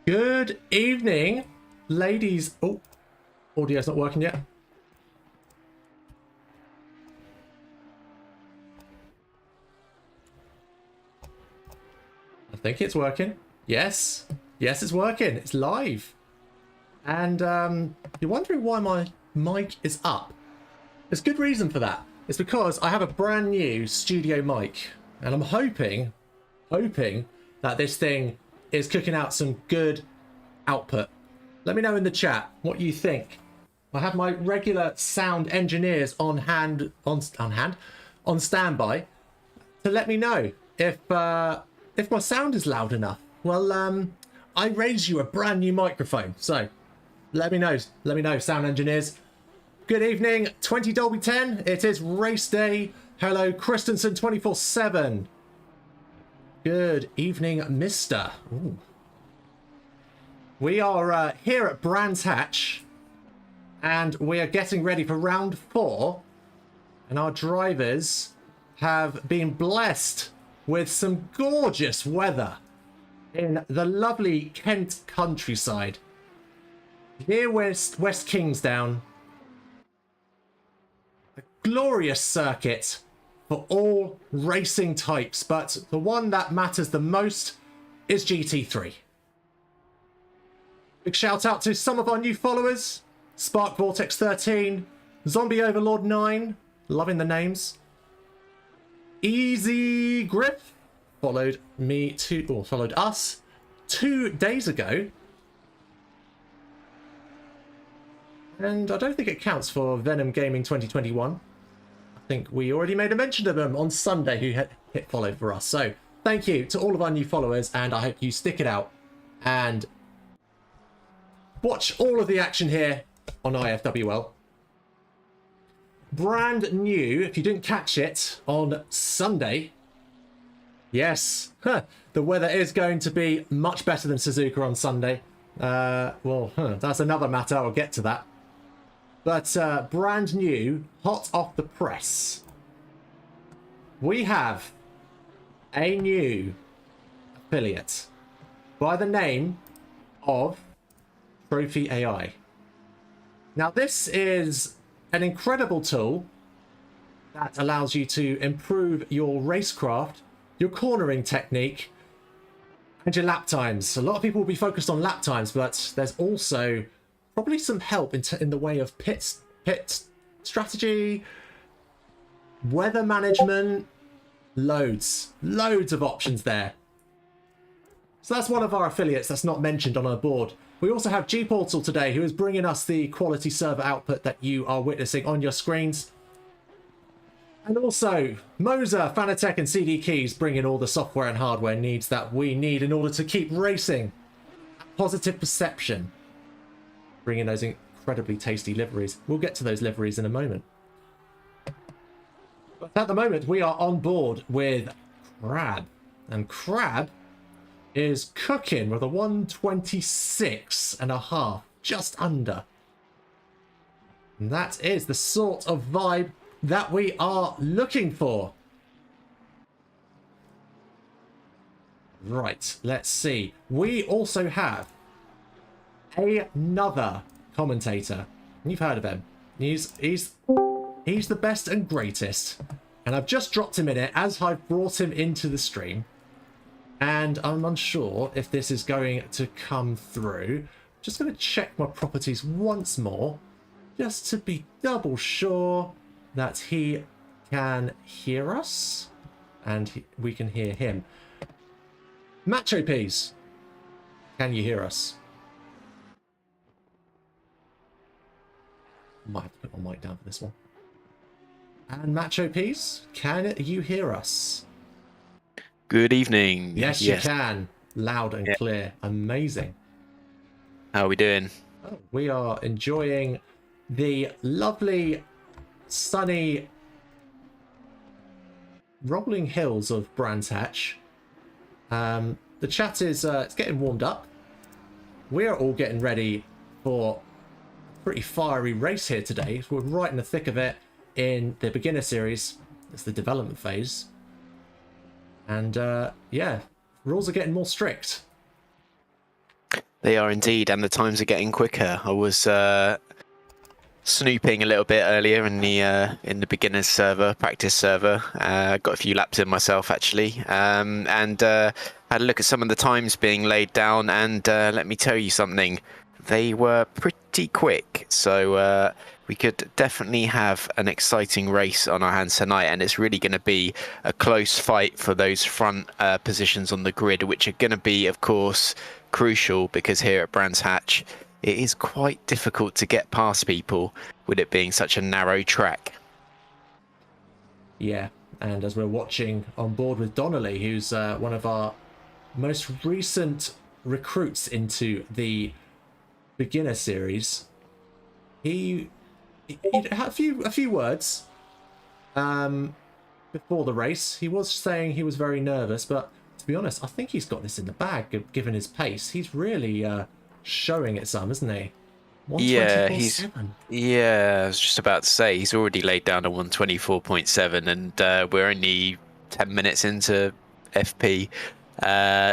Good evening, ladies. Oh, audio's not working yet. I think it's working. Yes. Yes, it's working. It's live. And you're wondering why my mic is up. There's good reason for that. It's because I have a brand new studio mic. And I'm hoping that this thing is cooking out some good output. Let me know in the chat what you think. I have my regular sound engineers on standby to let me know if my sound is loud enough. Well, I raised you a brand new microphone, so let me know, sound engineers. Good evening, 20 Dolby 10. It is race day. Hello, Christensen 24/7. Good evening, mister. Ooh. We are here at Brands Hatch, and we are getting ready for round 4. And our drivers have been blessed with some gorgeous weather in the lovely Kent countryside. Near West Kingsdown. A glorious circuit for all racing types, but the one that matters the most is GT3. Big shout out to some of our new followers: Spark Vortex 13, Zombie Overlord 9, loving the names. Easy Grip followed us 2 days ago. And I don't think it counts for Venom Gaming 2021. I think we already made a mention of them on Sunday who hit follow for us. So thank you to all of our new followers, and I hope you stick it out and watch all of the action here on IFWL. Brand new, if you didn't catch it on Sunday. Yes, the weather is going to be much better than Suzuka on Sunday. That's another matter. I'll get to that. But brand new, hot off the press, we have a new affiliate by the name of Trophy AI. Now, this is an incredible tool that allows you to improve your racecraft, your cornering technique, and your lap times. A lot of people will be focused on lap times, but there's also probably some help in the way of pit strategy, weather management, loads of options there. So that's one of our affiliates that's not mentioned on our board. We also have G-Portal today, who is bringing us the quality server output that you are witnessing on your screens. And also, Moser, Fanatec and CD Keys bringing all the software and hardware needs that we need in order to keep racing. Positive Perception, bringing those incredibly tasty liveries. We'll get to those liveries in a moment. But at the moment, we are on board with Crab. And Crab is cooking with a 126.5, just under. And that is the sort of vibe that we are looking for. Right, let's see. We also have another commentator. You've heard of him. He's the best and greatest. And I've just dropped him in it as I've brought him into the stream. And I'm unsure if this is going to come through. Just going to check my properties once more, just to be double sure that he can hear us and we can hear him. Macho Peas, can you hear us? Might have to put my mic down for this one. And Macho Peas, can you hear us? Good evening. Yes, you can. Loud and clear. Amazing. How are we doing? Oh, we are enjoying the lovely, sunny, rolling hills of Brands Hatch. The chat is it's getting warmed up. We are all getting ready for a pretty fiery race here today. We're right in the thick of it in the beginner series. It's the development phase. And yeah, rules are getting more strict. They are indeed, and the times are getting quicker. I was snooping a little bit earlier in the beginners server, practice server. Got a few laps in myself actually, and had a look at some of the times being laid down. And let me tell you something, they were pretty quick. So we could definitely have an exciting race on our hands tonight, and it's really going to be a close fight for those front positions on the grid, which are going to be, of course, crucial, because here at Brands Hatch, it is quite difficult to get past people with it being such a narrow track. Yeah, and as we're watching on board with Donnelly, who's one of our most recent recruits into the beginner series, he had a few words before the race. He was saying he was very nervous, but to be honest, I think he's got this in the bag given his pace. He's really showing it some, isn't he? Yeah, I was just about to say, he's already laid down a 124.7, and we're only 10 minutes into FP.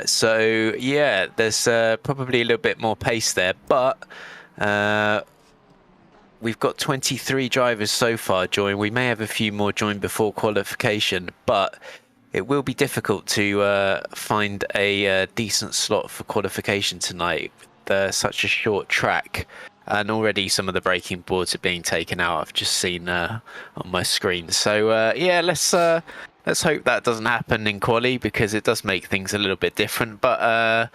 So yeah, there's probably a little bit more pace there, but we've got 23 drivers so far join. We may have a few more join before qualification, but it will be difficult to find a decent slot for qualification tonight. There's such a short track, and already some of the braking boards are being taken out. I've just seen on my screen. So yeah, let's hope that doesn't happen in quali, because it does make things a little bit different. But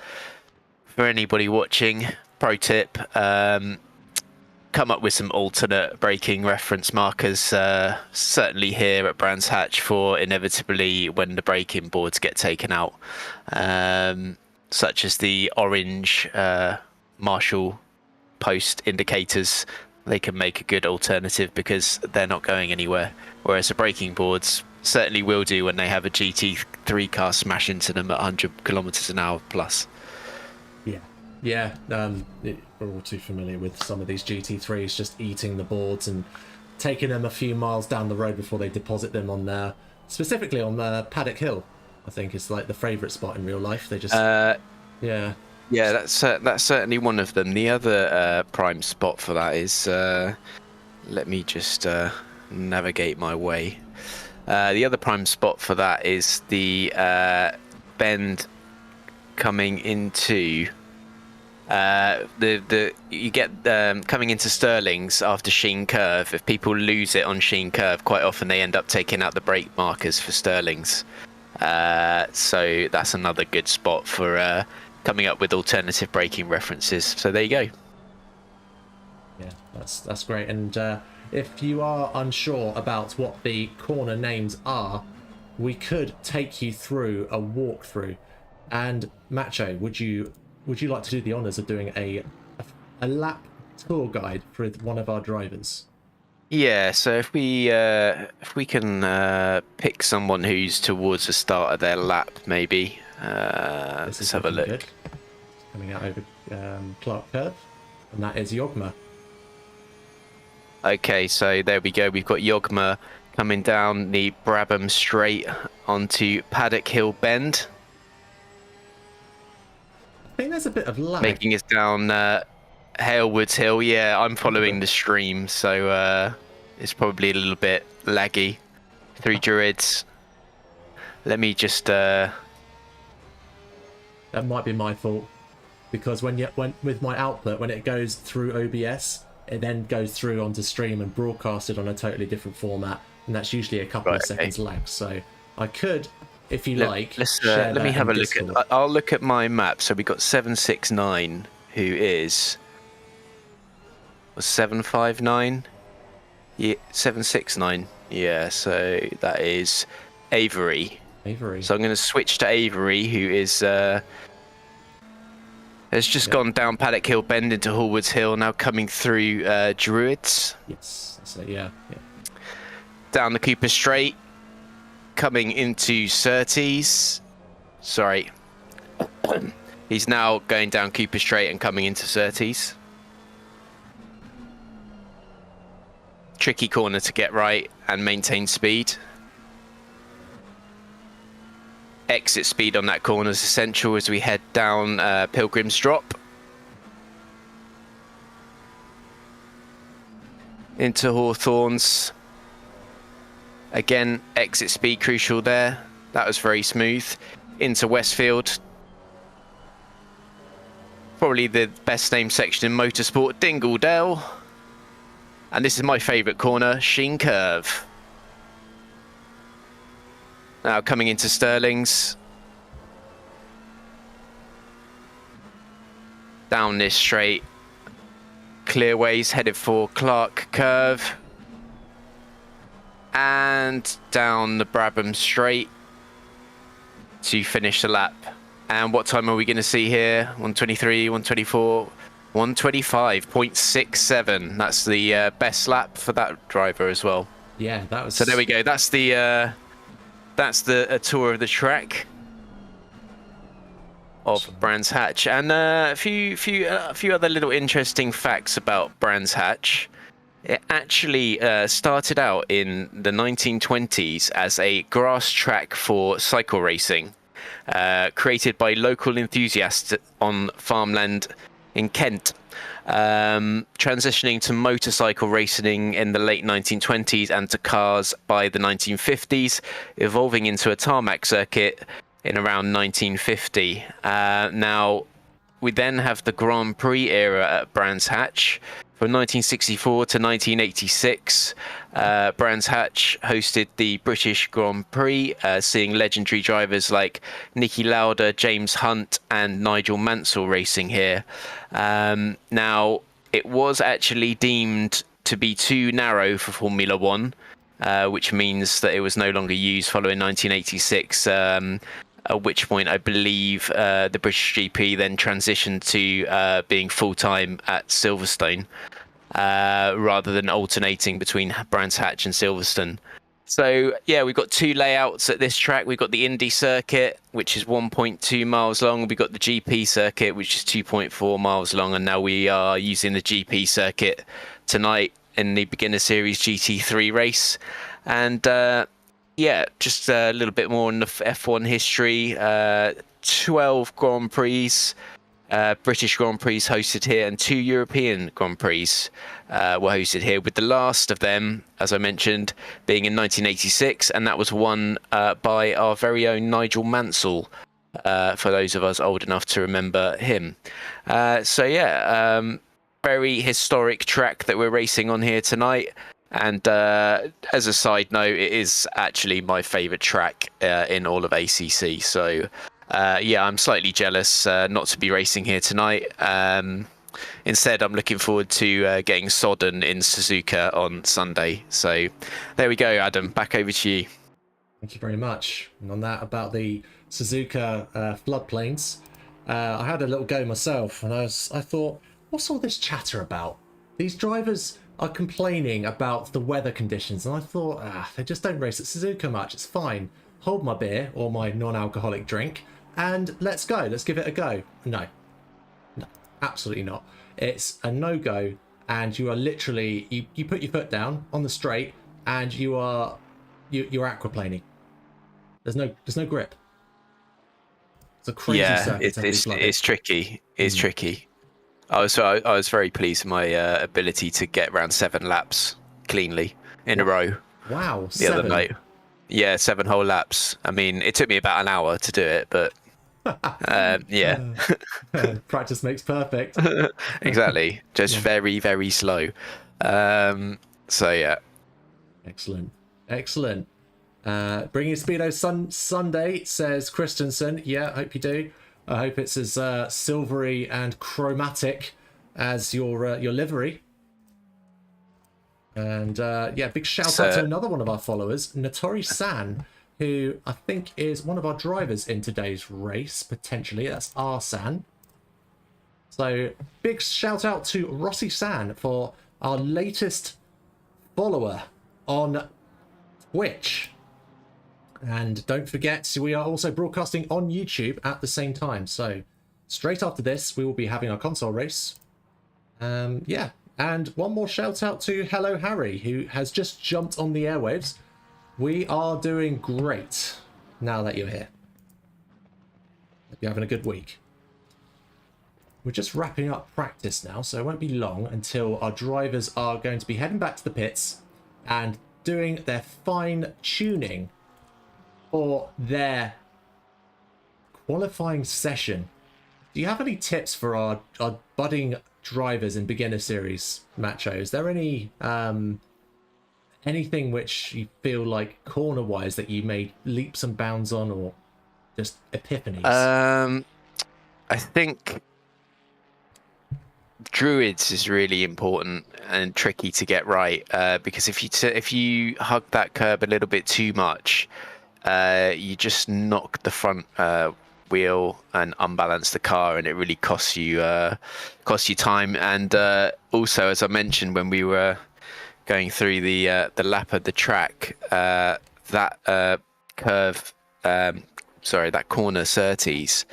for anybody watching, pro tip, come up with some alternate braking reference markers, certainly here at Brands Hatch, for inevitably when the braking boards get taken out, such as the orange Marshall post indicators. They can make a good alternative because they're not going anywhere, whereas the braking boards certainly will do when they have a GT3 car smash into them at 100 kilometers an hour plus. Yeah, we're all too familiar with some of these GT3s just eating the boards and taking them a few miles down the road before they deposit them on, specifically on Paddock Hill. I think is like the favourite spot in real life. They just, yeah, that's certainly one of them. The other prime spot for that is, let me just navigate my way. The other prime spot for that is the bend coming into you get coming into Stirling's after Sheen Curve. If people lose it on Sheen Curve, quite often they end up taking out the brake markers for Stirling's. So that's another good spot for coming up with alternative braking references. So there you go. Yeah, that's great. And if you are unsure about what the corner names are, we could take you through a walkthrough. And Macho, would you like to do the honours of doing a lap tour guide for one of our drivers? Yeah, so if we can pick someone who's towards the start of their lap, maybe. Let's have a look. Good. Coming out over Clark Curve, and that is Yogma. Okay, so there we go. We've got Yogma coming down the Brabham Straight onto Paddock Hill Bend. I think there's a bit of lag. Making us down Halewoods Hill. Yeah, I'm following the stream, so it's probably a little bit laggy. 3 Druids. Let me just... That might be my fault, because when with my output, when it goes through OBS, it then goes through onto stream and broadcasted on a totally different format, and that's usually a couple of seconds lag. So I could, if you like, let me have a look at. I'll look at my map. So we got 769, who is 759. Yeah, 769. Yeah, so that is Avery. Avery. So I'm going to switch to Avery, who is has just gone down Paddock Hill Bend into Hallwoods Hill, now coming through Druids. Yes, that's it, yeah. Down the Cooper Straight, coming into Surtees. Sorry. He's now going down Cooper Straight and coming into Surtees. Tricky corner to get right and maintain speed. Exit speed on that corner is essential as we head down Pilgrim's Drop into Hawthorns. Again, exit speed crucial there. That was very smooth. Into Westfield. Probably the best named section in motorsport, Dingledale. And this is my favourite corner, Sheen Curve. Now coming into Stirling's. Down this straight. Clearways headed for Clark Curve. And down the Brabham Straight to finish the lap. And what time are we going to see here? 123, 124, 125.67. That's the best lap for that driver as well. Yeah, that was... So there we go. That's the tour of the track of Brands Hatch, and a few other little interesting facts about Brands Hatch. It actually started out in the 1920s as a grass track for cycle racing, created by local enthusiasts on farmland in Kent. Transitioning to motorcycle racing in the late 1920s and to cars by the 1950s, evolving into a tarmac circuit in around 1950. Now, we then have the Grand Prix era at Brands Hatch. From 1964 to 1986, Brands Hatch hosted the British Grand Prix, seeing legendary drivers like Niki Lauda, James Hunt and Nigel Mansell racing here. Now, it was actually deemed to be too narrow for Formula One, which means that it was no longer used following 1986, at which point I believe the British GP then transitioned to being full-time at Silverstone, rather than alternating between Brands Hatch and Silverstone. So yeah, we've got 2 layouts at this track. We've got the Indy circuit, which is 1.2 miles long. We've got the GP circuit, which is 2.4 miles long. And now we are using the GP circuit tonight in the Beginner Series GT3 race. And yeah, just a little bit more on the F1 history. 12 Grand Prix British Grand Prix hosted here, and 2 European Grand Prix were hosted here, with the last of them, as I mentioned, being in 1986, and that was won by our very own Nigel Mansell, for those of us old enough to remember him. Very historic track that we're racing on here tonight. And as a side note, it is actually my favourite track in all of ACC. So, I'm slightly jealous not to be racing here tonight. Instead, I'm looking forward to getting sodden in Suzuka on Sunday. So there we go, Adam. Back over to you. Thank you very much. And on that, about the Suzuka floodplains, I had a little go myself, and I thought, what's all this chatter about? These drivers are complaining about the weather conditions, and I thought, they just don't race at Suzuka much. It's fine. Hold my beer or my non-alcoholic drink, and let's go. Let's give it a go. No, absolutely not. It's a no-go, and you are literally you put your foot down on the straight, and you're aquaplaning. There's no grip. It's a crazy circuit. It's tricky. It's tricky. I was very pleased with my ability to get around 7 laps cleanly in a row. Wow, the other night. Yeah, 7 whole laps. I mean, it took me about an hour to do it, but practice makes perfect. Exactly. Just very, very slow. Excellent. Bringing Speedo Sunday, says Christensen. Yeah, hope you do. I hope it's as silvery and chromatic as your livery. And big shout out to another one of our followers, Notori San, who I think is one of our drivers in today's race, potentially. That's R San. So big shout out to Rossi San for our latest follower on Twitch. And don't forget, we are also broadcasting on YouTube at the same time. So straight after this, we will be having our console race. And one more shout out to Hello Harry, who has just jumped on the airwaves. We are doing great now that you're here. Hope you're having a good week. We're just wrapping up practice now, so it won't be long until our drivers are going to be heading back to the pits and doing their fine tuning for their qualifying session. Do you have any tips for our budding drivers in beginner series, Macho? Is there any anything which you feel like corner wise that you made leaps and bounds on, or just epiphanies? I think druids is really important and tricky to get right, because if you hug that curb a little bit too much, you just knock the front wheel and unbalance the car, and it really costs you time. And also, as I mentioned when we were going through the lap of the track, that curve, that corner 30s,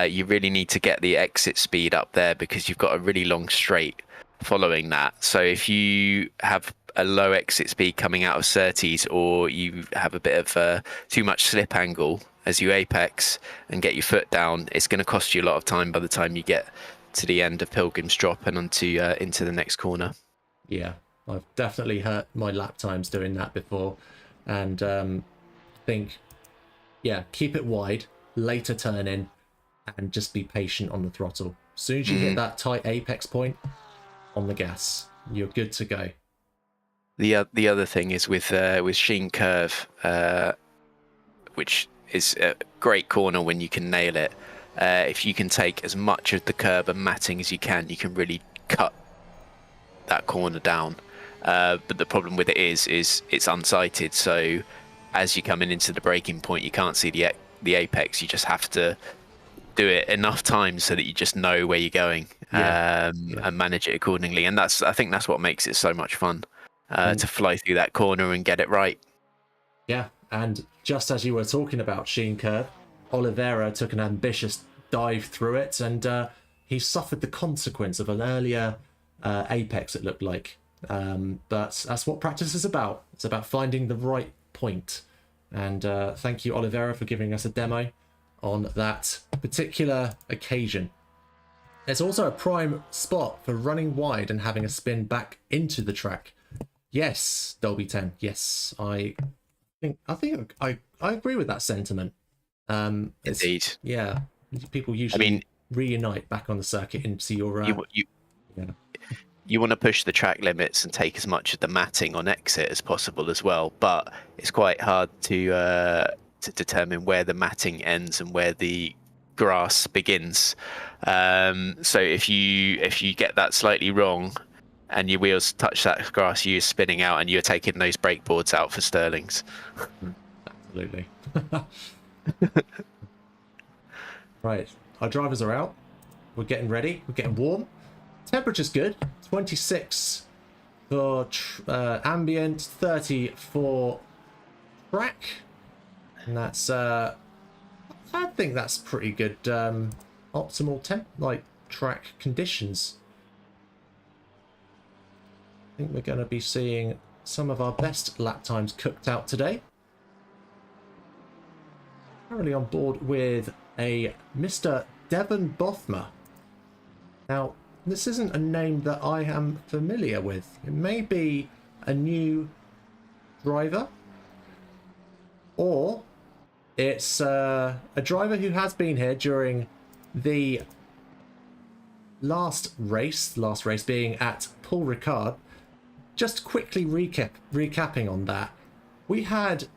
you really need to get the exit speed up there, because you've got a really long straight following that. So if you have a low exit speed coming out of 30s, or you have a bit of too much slip angle as you apex and get your foot down, it's going to cost you a lot of time by the time you get to the end of Pilgrim's Drop and onto into the next corner. Yeah, I've definitely hurt my lap times doing that before, and think, keep it wide, later turn in, and just be patient on the throttle. As soon as you hit that tight apex point, on the gas, you're good to go. The other thing is with Sheen Curve, which is a great corner when you can nail it. If you can take as much of the curb and matting as you can really cut that corner down. But the problem with it is it's unsighted. So as you're coming into the braking point, you can't see the apex. You just have to do it enough times so that you just know where you're going, and manage it accordingly. And I think that's what makes it so much fun, to fly through that corner and get it right. Yeah, and just as you were talking about Sheen Curve, Oliveira took an ambitious dive through it, and he suffered the consequence of an earlier apex, it looked like. But that's what practice is about. It's about finding the right point. And thank you, Oliveira, for giving us a demo on that particular occasion. It's also a prime spot for running wide and having a spin back into the track. Yes, Dolby 10. Yes, I think I agree with that sentiment. Indeed. Yeah, people usually reunite back on the circuit into your. You want to push the track limits and take as much of the matting on exit as possible as well, but it's quite hard to determine where the matting ends and where the grass begins. So if you get that slightly wrong and your wheels touch that grass, you're spinning out and you're taking those brake boards out for Sterlings. Absolutely. Right, our drivers are out. We're getting ready. We're getting warm. Temperature's good. 26 for ambient, 30 for track, and that's I think that's pretty good. Optimal track conditions. I think we're going to be seeing some of our best lap times cooked out today. Currently on board with a Mr. Devon Bothmer. Now, this isn't a name that I am familiar with. It may be a new driver, or it's a driver who has been here during the last race being at Paul Ricard. Just quickly recapping on that, we had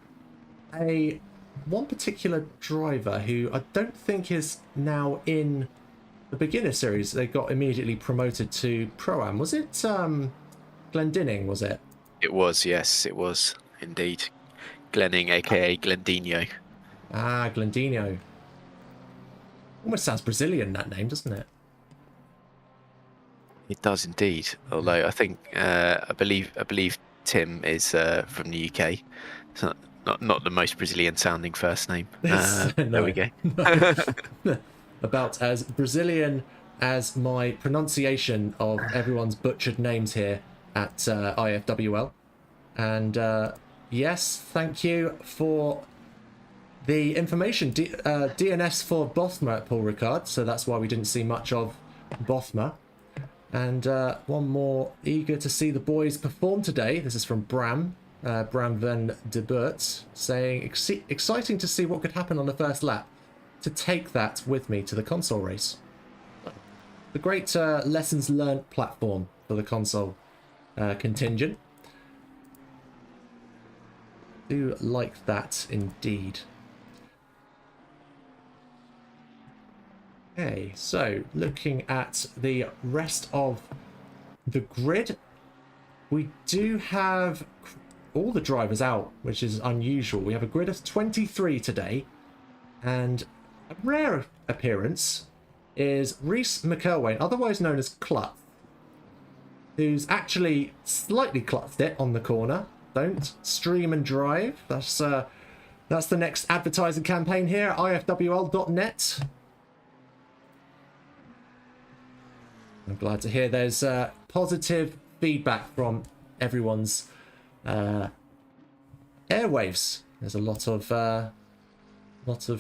one particular driver who I don't think is now in the beginner series. They got immediately promoted to Pro-Am. Was it Glendinning, was it? It was, yes, it was indeed. Glenning, aka Glendinho. Ah, Glendinho. Almost sounds Brazilian, that name, doesn't it? It does indeed. Although I think I believe Tim is from the UK. So not the most Brazilian sounding first name. There we go. About as Brazilian as my pronunciation of everyone's butchered names here at IFWL. And yes, thank you for the information. DNS for Bothmer at Paul Ricard, so that's why we didn't see much of Bothmer. And one more, eager to see the boys perform today. This is from Bram van de Beurt, saying, exciting to see what could happen on the first lap, to take that with me to the console race. The great lessons learned platform for the console contingent. Do like that indeed. Okay, so looking at the rest of the grid, we do have all the drivers out, which is unusual. We have a grid of 23 today, and a rare appearance is Reese McElwain, otherwise known as Clutz, who's actually slightly clutzed it on the corner. Don't stream and drive. That's the next advertising campaign here at ifwl.net. I'm glad to hear there's positive feedback from everyone's airwaves. There's a lot of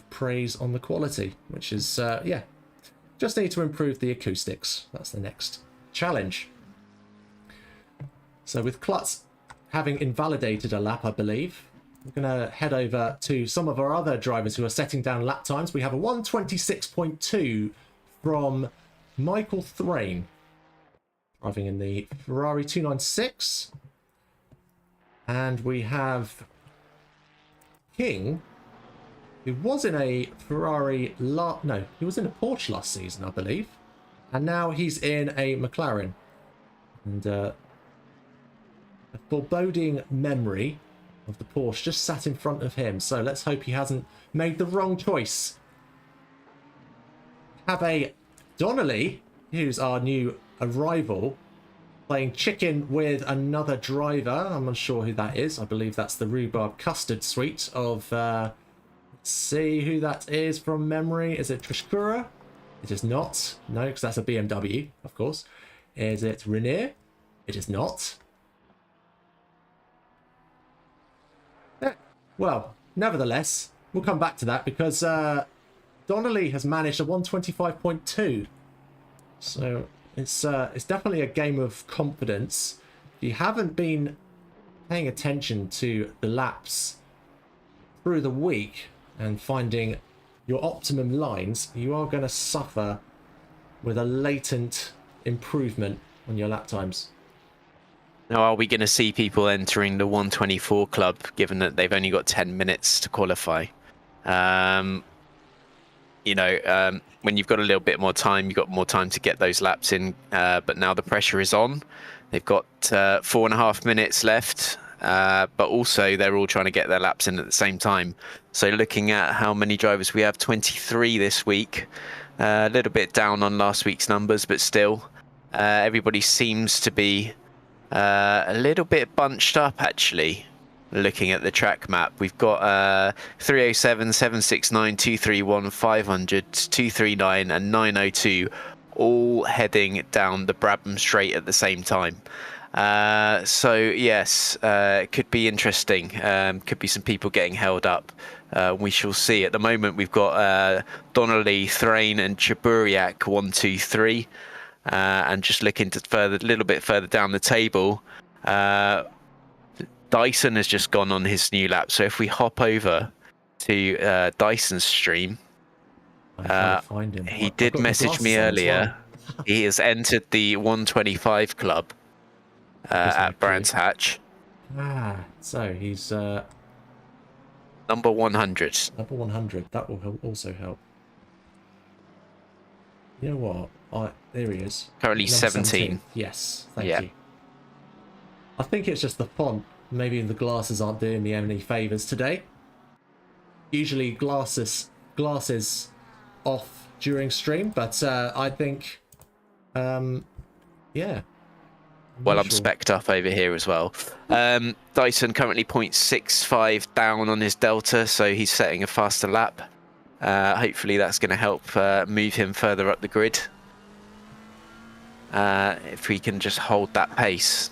praise on the quality, which is yeah. Just need to improve the acoustics. That's the next challenge. So with Klutz having invalidated a lap, I believe, we're going to head over to some of our other drivers who are setting down lap times. We have a 1:26.2 from Michael Thrain, driving in the Ferrari 296. And we have King, who was in a Ferrari he was in a Porsche last season, I believe. And now he's in a McLaren. And a foreboding memory of the Porsche just sat in front of him. So let's hope he hasn't made the wrong choice. Have a Donnelly, who's our new arrival, playing chicken with another driver. I'm unsure who that is. I believe that's the rhubarb custard suite of let's see who that is from memory. Is it Trishkura? It is not. No, because that's a BMW, of course. Is it Renier? It is not. Well, nevertheless, we'll come back to that because Donnelly has managed a 1:25.2. So it's definitely a game of confidence. If you haven't been paying attention to the laps through the week and finding your optimum lines, you are going to suffer with a latent improvement on your lap times. Now, are we going to see people entering the 124 club, given that they've only got 10 minutes to qualify? When you've got a little bit more time, you've got more time to get those laps in. But now the pressure is on. They've got 4.5 minutes left, but also they're all trying to get their laps in at the same time. So looking at how many drivers we have, 23 this week, a little bit down on last week's numbers, but still, everybody seems to be a little bit bunched up, actually. Looking at the track map, we've got 307, 769, 231, 500, 239 and 902 all heading down the Brabham Straight at the same time. So yes, it could be interesting. Could be some people getting held up. We shall see. At the moment, we've got Donnelly, Thrain and Chaburiak 1, 2, 3. And just looking to a little bit further down the table, Dyson has just gone on his new lap. So if we hop over to Dyson's stream, I'm trying to find him. He did message me earlier. He has entered the 125 club at Brands Hatch. So he's number 100. Number 100. That will also help. You know what? There he is. Currently 17. Yes, thank you. I think it's just the font. Maybe the glasses aren't doing me any favours today. Usually glasses off during stream, but I think, yeah. Well, I'm specced up over here as well. Dyson currently 0.65 down on his delta, so he's setting a faster lap. Hopefully that's going to help move him further up the grid. If we can just hold that pace.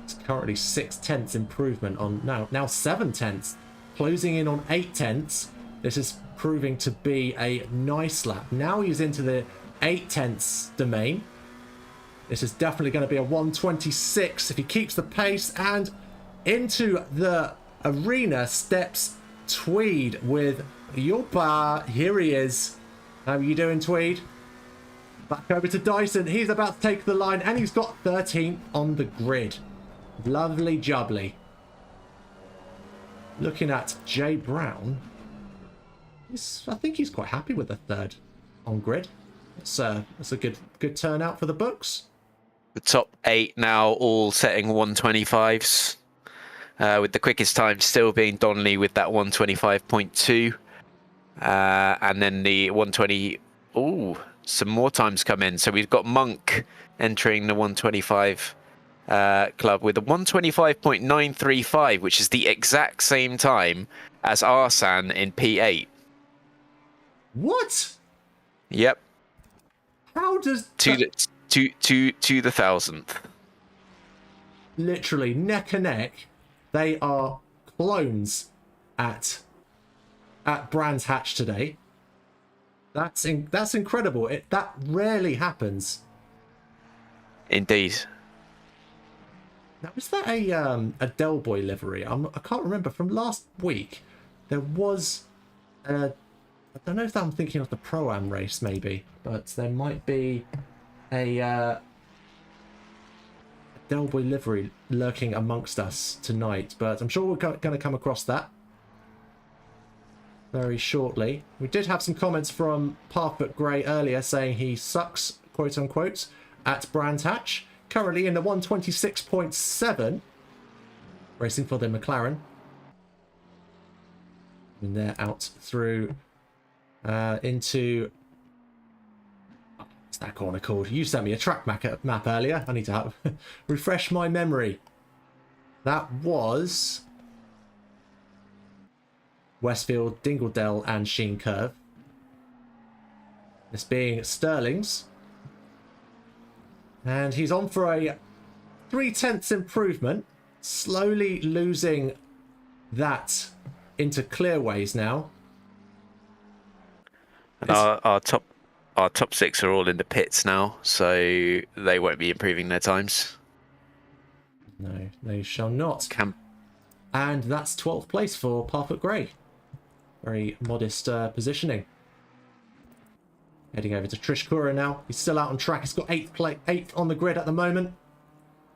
It's currently 0.6 improvement on now 0.7, closing in on 0.8. This is proving to be a nice lap. Now he's into the 0.8 domain. This is definitely going to be a 126 if he keeps the pace. And into the arena steps Tweed with Yopa. Here he is. How are you doing, Tweed? Back over to Dyson. He's about to take the line, and he's got 13 on the grid. Lovely jubbly. Looking at Jay Brown, I think he's quite happy with the third on grid. That's a good turnout for the books. The top 8 now all setting 125s, with the quickest time still being Donnelly with that 125.2, and then the 120. Ooh, some more times come in. So we've got Monk entering the 125 club with a 125.935, which is the exact same time as Arsan in P8. What? Yep. How does to the thousandth? Literally neck and neck. They are clones at Brands Hatch today. That's incredible. That rarely happens. Indeed. Now, is that a Del Boy livery? I can't remember. From last week, there was I don't know if I'm thinking of the Pro-Am race, maybe, but there might be a Del Boy livery lurking amongst us tonight. But I'm sure we're going to come across that very shortly. We did have some comments from Parfoot Grey earlier saying he sucks, quote unquote, at Brands Hatch. Currently in the 126.7, racing for the McLaren. And they're out through into... What's that corner called? You sent me a track map earlier. I need to refresh my memory. That was Westfield, Dingledale and Sheen Curve. This being Sterling's. And he's on for a 0.3 improvement. Slowly losing that into clearways now. And our top our top 6 are all in the pits now, so they won't be improving their times. No, they shall not. And that's 12th place for Parfit Grey. Very modest positioning. Heading over to Trish Kura now. He's still out on track. He's got 8th on the grid at the moment.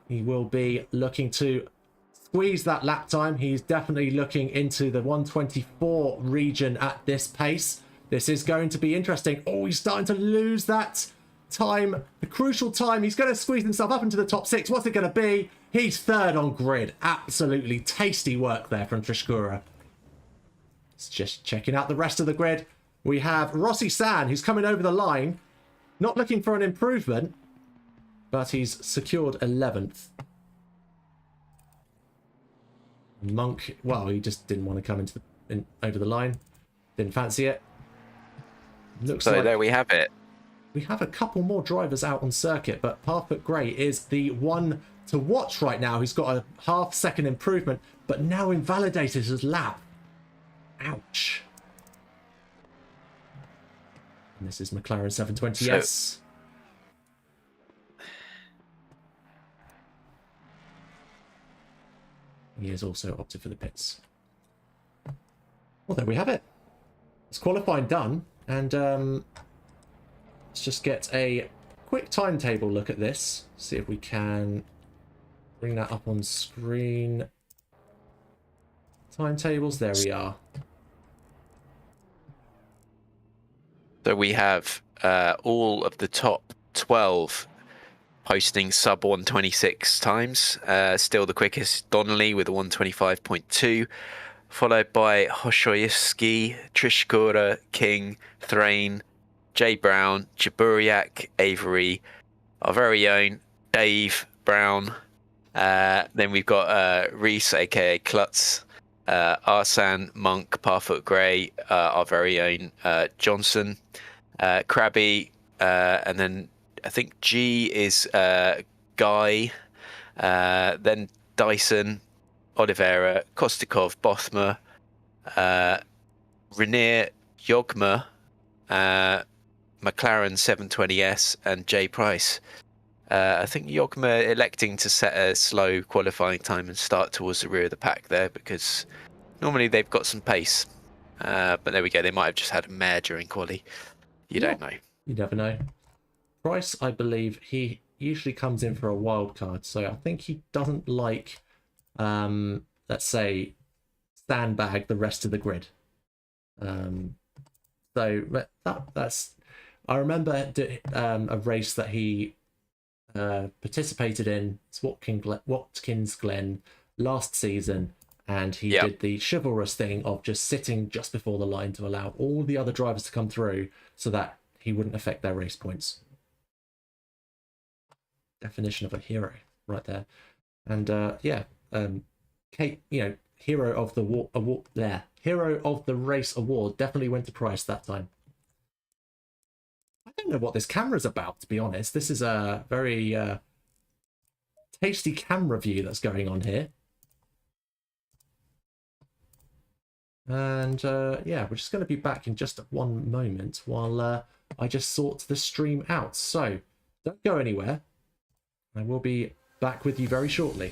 He will be looking to squeeze that lap time. He's definitely looking into the 124 region at this pace. This is going to be interesting. Oh, he's starting to lose that time. The crucial time. He's going to squeeze himself up into the top 6. What's it going to be? He's 3rd on grid. Absolutely tasty work there from Trishkura. It's just checking out the rest of the grid. We have Rossi San, who's coming over the line. Not looking for an improvement, but he's secured 11th. Monk, well, he just didn't want to come over the line. Didn't fancy it. Looks so like there we have it. we have a couple more drivers out on circuit, but Parfit Grey is the one to watch right now. He's got a half-second improvement, but now invalidated his lap. Ouch. And this is McLaren 720S. He has also opted for the pits. Well, there we have it. It's qualifying done, and let's just get a quick timetable look at this. See if we can bring that up on screen. Timetables, there we are. So we have all of the top 12 posting sub 126 times. Still the quickest, Donnelly with a 125.2, followed by Hoshoyevsky, Trishkura, King, Thrain, Jay Brown, Jaburiak, Avery, our very own Dave Brown. Then we've got Reese, aka Klutz, Arsan, Monk, Parfoot Grey, our very own Johnson, Krabby, and then I think G is Guy, then Dyson, Oliveira, Kostikov, Bothma, Rainier, Yogma, McLaren 720S, and Jay Price. I think Yogma electing to set a slow qualifying time and start towards the rear of the pack there, because normally they've got some pace. But there we go, they might have just had a mare during quali. You don't know. You never know. Price, I believe, he usually comes in for a wild card, so I think he doesn't like, let's say, sandbag the rest of the grid. So that's. I remember a race that he participated in. It's Watkins Glen last season, and he did the chivalrous thing of just sitting just before the line to allow all the other drivers to come through, so that he wouldn't affect their race points. Definition of a hero right there. And Kate, hero of the award there. Hero of the race award definitely went to Price that time. I don't know what this camera's about, to be honest. This is a very tasty camera view that's going on here. And yeah, we're just going to be back in just one moment while I just sort the stream out. So don't go anywhere. I will be back with you very shortly.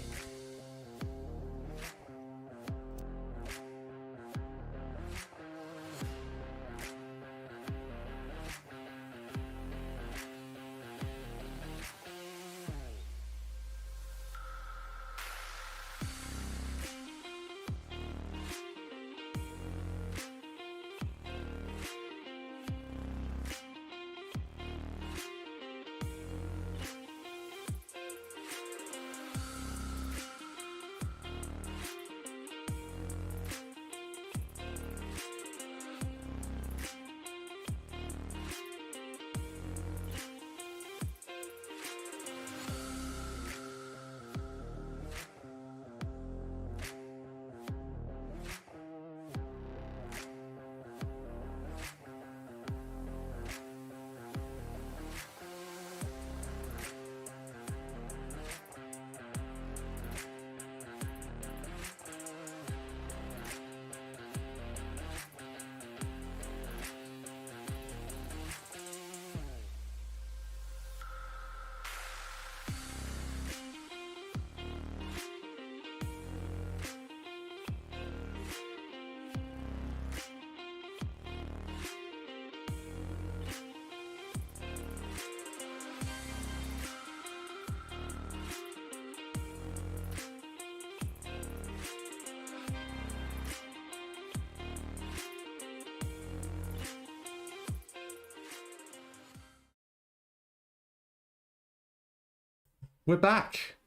we're back.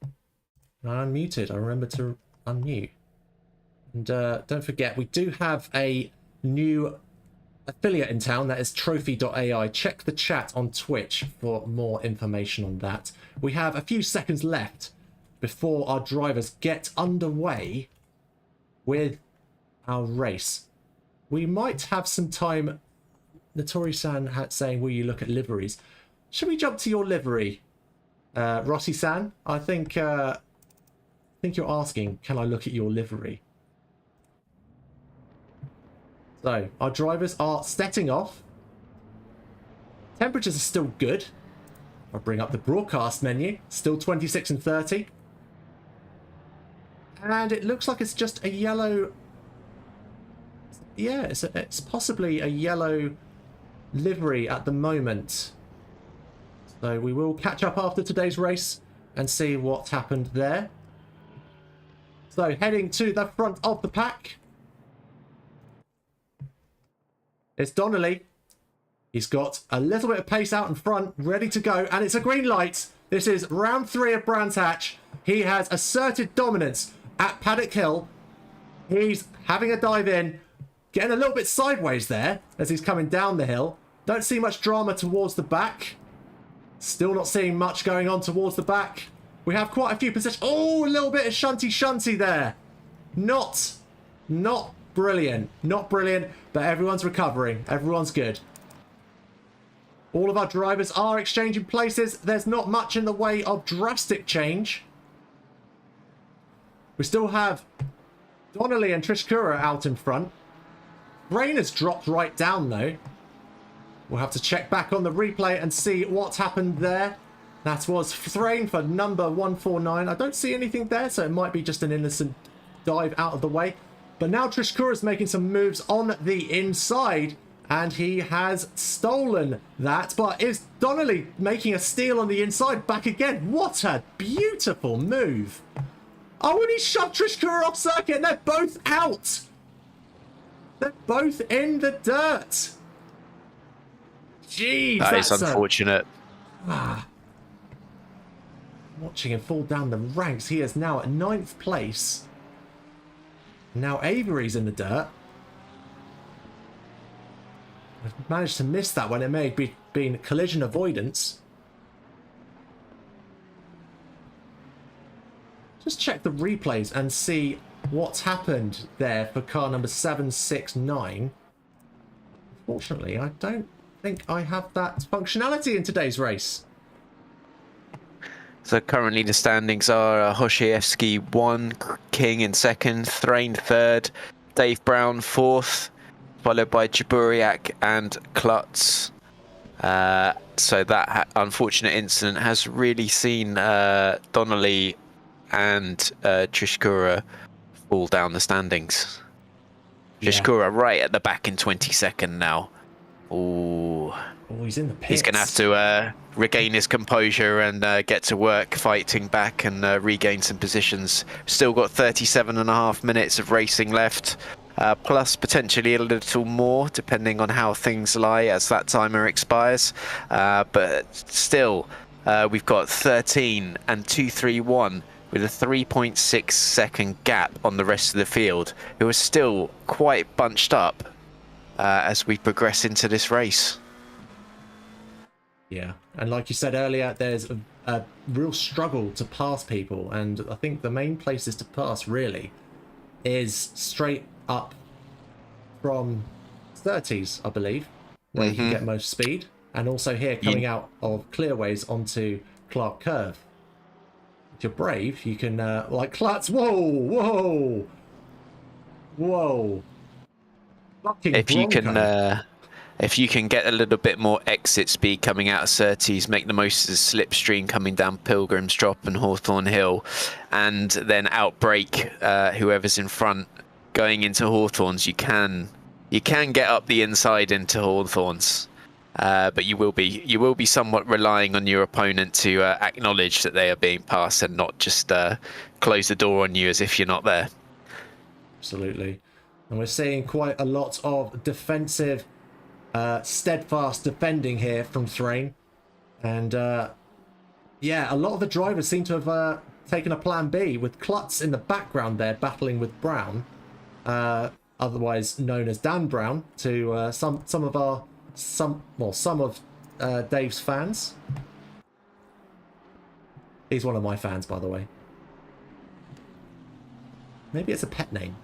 I'm muted. I remember to unmute. And don't forget, we do have a new affiliate in town. That is trophy.ai. Check the chat on Twitch for more information on that. We have a few seconds left before our drivers get underway with our race. We might have some time. Notori-san saying, will you look at liveries? Should we jump to your livery, Rossi-san? I think you're asking, can I look at your livery? So, our drivers are setting off. Temperatures are still good. I'll bring up the broadcast menu. Still 26 and 30. And it looks like it's just a yellow... Yeah, it's possibly a yellow livery at the moment. So we will catch up after today's race and see what's happened there. So heading to the front of the pack. It's Donnelly. He's got a little bit of pace out in front, ready to go, and it's a green light. This is round 3 of Brands Hatch. He has asserted dominance at Paddock Hill. He's having a dive in, getting a little bit sideways there as he's coming down the hill. Don't see much drama towards the back. Still not seeing much going on towards the back. We have quite a few positions. Oh, a little bit of shunty there. Not brilliant. Not brilliant, but everyone's recovering. Everyone's good. All of our drivers are exchanging places. There's not much in the way of drastic change. We still have Donnelly and Trishkura out in front. Rain has dropped right down though. We'll have to check back on the replay and see what's happened there. That was Thrain for number 149. I don't see anything there, so it might be just an innocent dive out of the way. But now Trishkura's making some moves on the inside, and he has stolen that. But is Donnelly making a steal on the inside back again? What a beautiful move. Oh, and he shoved Trishkura off circuit, and they're both out. They're both in the dirt. Jeez, that is unfortunate. Watching him fall down the ranks. He is now at 9th place. Now Avery's in the dirt. I've managed to miss that one. It may have been collision avoidance. Just check the replays and see what's happened there for car number 769. Unfortunately, I don't think I have that functionality in today's race. So currently the standings are Hoshievsky 1, King in 2nd, Thrain 3rd, Dave Brown 4th, followed by Jaburiak and Klutz. So that unfortunate incident has really seen Donnelly and Trishkura fall down the standings. Trishkura right at the back in 22nd now. Ooh. Oh, he's in the pits. He's going to have to regain his composure and get to work fighting back and regain some positions. Still got 37.5 minutes of racing left, plus potentially a little more depending on how things lie as that timer expires. But still, we've got 13 and 231 with a 3.6 second gap on the rest of the field, who are still quite bunched up as we progress into this race. Yeah, and like you said earlier, there's a real struggle to pass people, and I think the main places to pass really is straight up from 30s, I believe, where you can get most speed, and also here coming out of clearways onto Clark Curve. If you're brave, you can like Klutz. Whoa. Fucking if you can get a little bit more exit speed coming out of Surtees, make the most of the slipstream coming down Pilgrim's Drop and Hawthorne Hill, and then outbrake whoever's in front going into Hawthorns, you can get up the inside into Hawthorns, but you will be somewhat relying on your opponent to acknowledge that they are being passed and not just close the door on you as if you're not there. Absolutely. And we're seeing quite a lot of defensive, steadfast defending here from Thrain. And Yeah, a lot of the drivers seem to have taken a plan B with Klutz in the background there battling with Brown, otherwise known as Dan Brown, to some of Dave's fans. He's one of my fans, by the way. Maybe it's a pet name.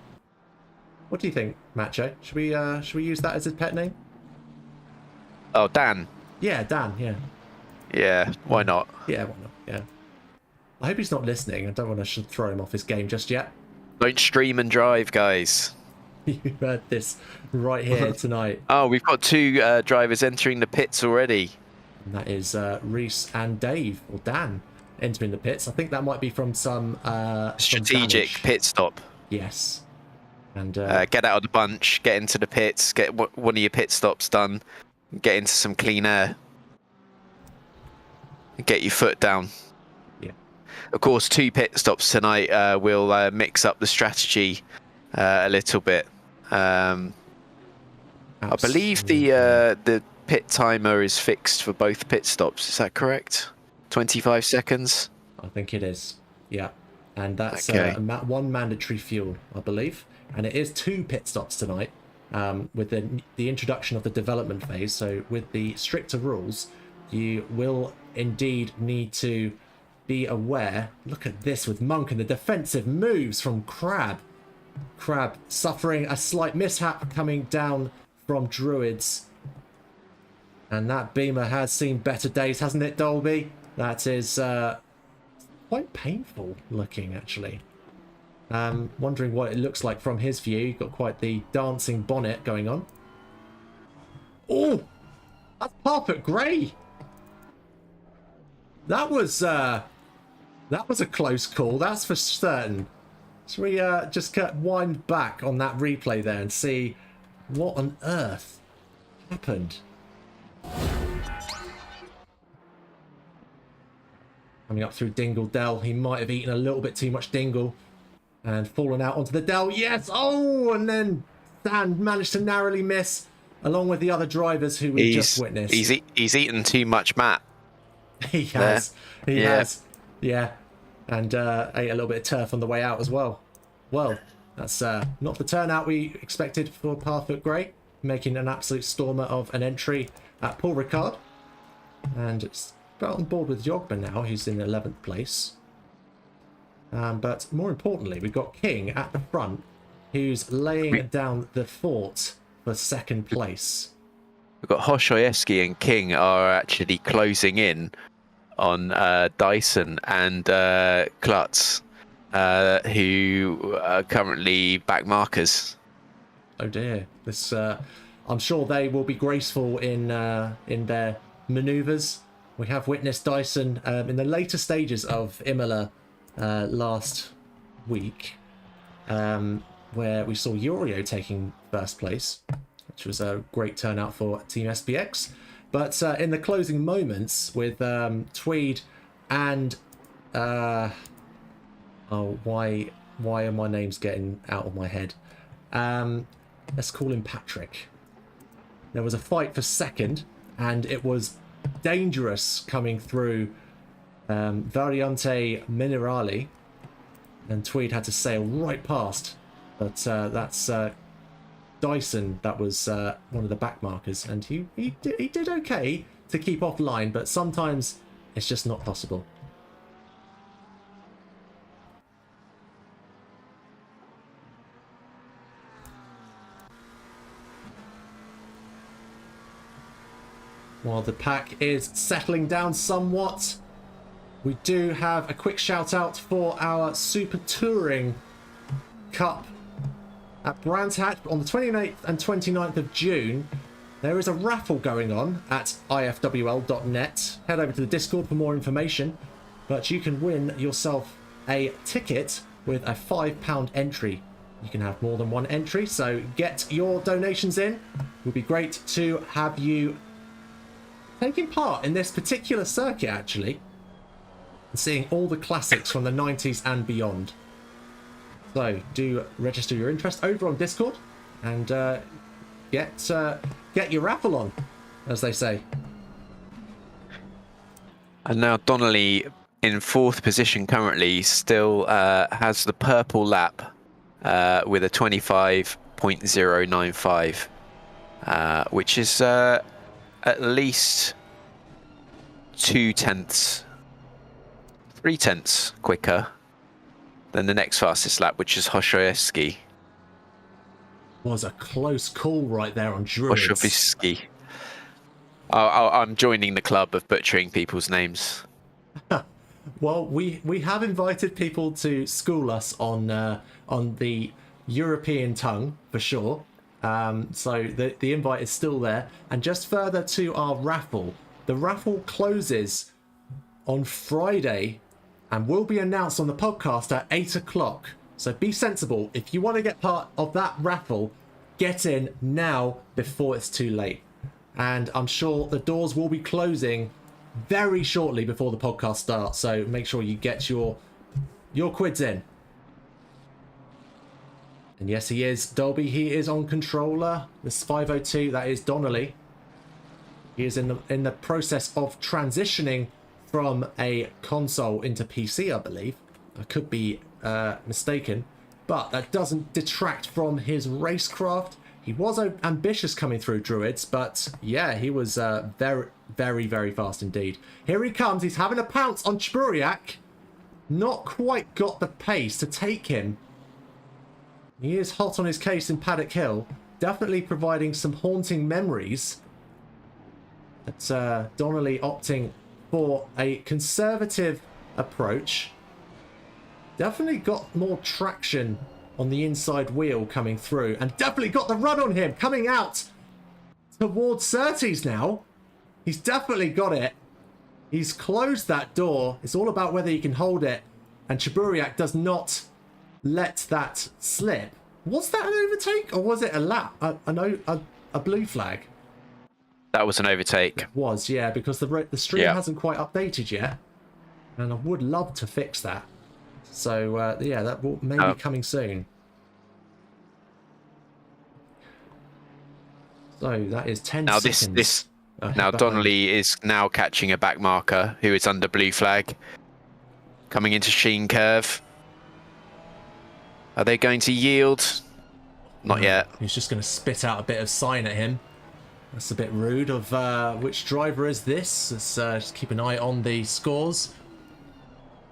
What do you think, Macho? Should we use that as his pet name? Oh, Dan. Yeah, Dan. Yeah. Yeah, why not? Yeah, why not? Yeah. I hope he's not listening. I don't want to throw him off his game just yet. Don't stream and drive, guys. You heard this right here tonight. Oh, we've got two drivers entering the pits already. And that is Reese and Dave, or Dan, entering the pits. I think that might be from some strategic pit stop. Yes. And get out of the bunch, get into the pits, get one of your pit stops done, get into some clean air, get your foot down. Yeah. Of course, 2 pit stops tonight will mix up the strategy a little bit. I believe the pit timer is fixed for both pit stops. Is that correct? 25 seconds? I think it is. Yeah. And that's Okay. one mandatory fuel, I believe. And it is 2 pit stops tonight with the introduction of the development phase. So with the stricter rules, you will indeed need to be aware. Look at this with Monk and the defensive moves from Crab. Crab suffering a slight mishap coming down from Druids. And that Beamer has seen better days, hasn't it, Dolby? That is quite painful looking, actually. Wondering what it looks like from his view. You've got quite the dancing bonnet going on. Oh, that's Parpet Grey. That was a close call. That's for certain. Should we just wind back on that replay there and see what on earth happened? Coming up through Dingle Dell. He might have eaten a little bit too much Dingle and fallen out onto the Dell. Yes! Oh! And then Dan managed to narrowly miss, along with the other drivers who we just witnessed. He's eaten too much Matt. He has. He has. Yeah. And ate a little bit of turf on the way out as well. Well, that's not the turnout we expected for Parfoot Grey, making an absolute stormer of an entry at Paul Ricard. And it's on board with Jogba now, who's in 11th place. But more importantly, we've got King at the front, who's laying down the fort for 2nd place. We've got Hoshoyeski and King are actually closing in on Dyson and Klutz, who are currently back markers. Oh dear. This, I'm sure they will be graceful in their manoeuvres. We have witnessed Dyson in the later stages of Imola last week, where we saw Yorio taking 1st place, which was a great turnout for Team SPX. But in the closing moments with Tweed and why are my names getting out of my head? Let's call him Patrick. There was a fight for 2nd, and it was dangerous coming through Variante Minerali, and Tweed had to sail right past. But that's Dyson, that was one of the back markers, and he did okay to keep offline, but sometimes it's just not possible. While the pack is settling down somewhat, we do have a quick shout out for our Super Touring Cup at Brands Hatch on the 28th and 29th of June. There is a raffle going on at ifwl.net. Head over to the Discord for more information, but you can win yourself a ticket with a £5 entry. You can have more than one entry, so get your donations in. It would be great to have you taking part in this particular circuit, actually, and seeing all the classics from the 90s and beyond. So do register your interest over on Discord and get your raffle on, as they say. And now Donnelly in 4th position currently still has the purple lap with a 25.095, which is at least 0.2, 0.3 quicker than the next fastest lap, which is Hoshoevsky. Was a close call right there on Druids. Hoshoevsky. I'm joining the club of butchering people's names. Well, we have invited people to school us on the European tongue for sure. So the invite is still there. And just further to our raffle, the raffle closes on Friday and will be announced on the podcast at 8 o'clock. So be sensible. If you want to get part of that raffle, get in now before it's too late. And I'm sure the doors will be closing very shortly before the podcast starts. So make sure you get your quids in. And yes, he is. Dolby, he is on controller. This 502, that is Donnelly. He is in the process of transitioning from a console into PC, I believe. I could be mistaken. But that doesn't detract from his racecraft. He was ambitious coming through Druids, but yeah, he was very, very, very fast indeed. Here he comes. He's having a pounce on Chburiak. Not quite got the pace to take him. He is hot on his case in Paddock Hill. Definitely providing some haunting memories. But Donnelly opting for a conservative approach. Definitely got more traction on the inside wheel coming through. And definitely got the run on him coming out towards Surtees now. He's definitely got it. He's closed that door. It's all about whether he can hold it. And Chburiak does not let that slip. Was that an overtake or was it a lap? A blue flag? That was an overtake. It was, yeah, because the stream hasn't quite updated yet. And I would love to fix that. So, yeah, that will maybe be coming soon. So, that is 10 now seconds. Now, Donnelly is now catching a back marker who is under blue flag. Coming into Sheen Curve. Are they going to yield? Not yet. He's just going to spit out a bit of sign at him. That's a bit rude of which driver is this? Let's just keep an eye on the scores.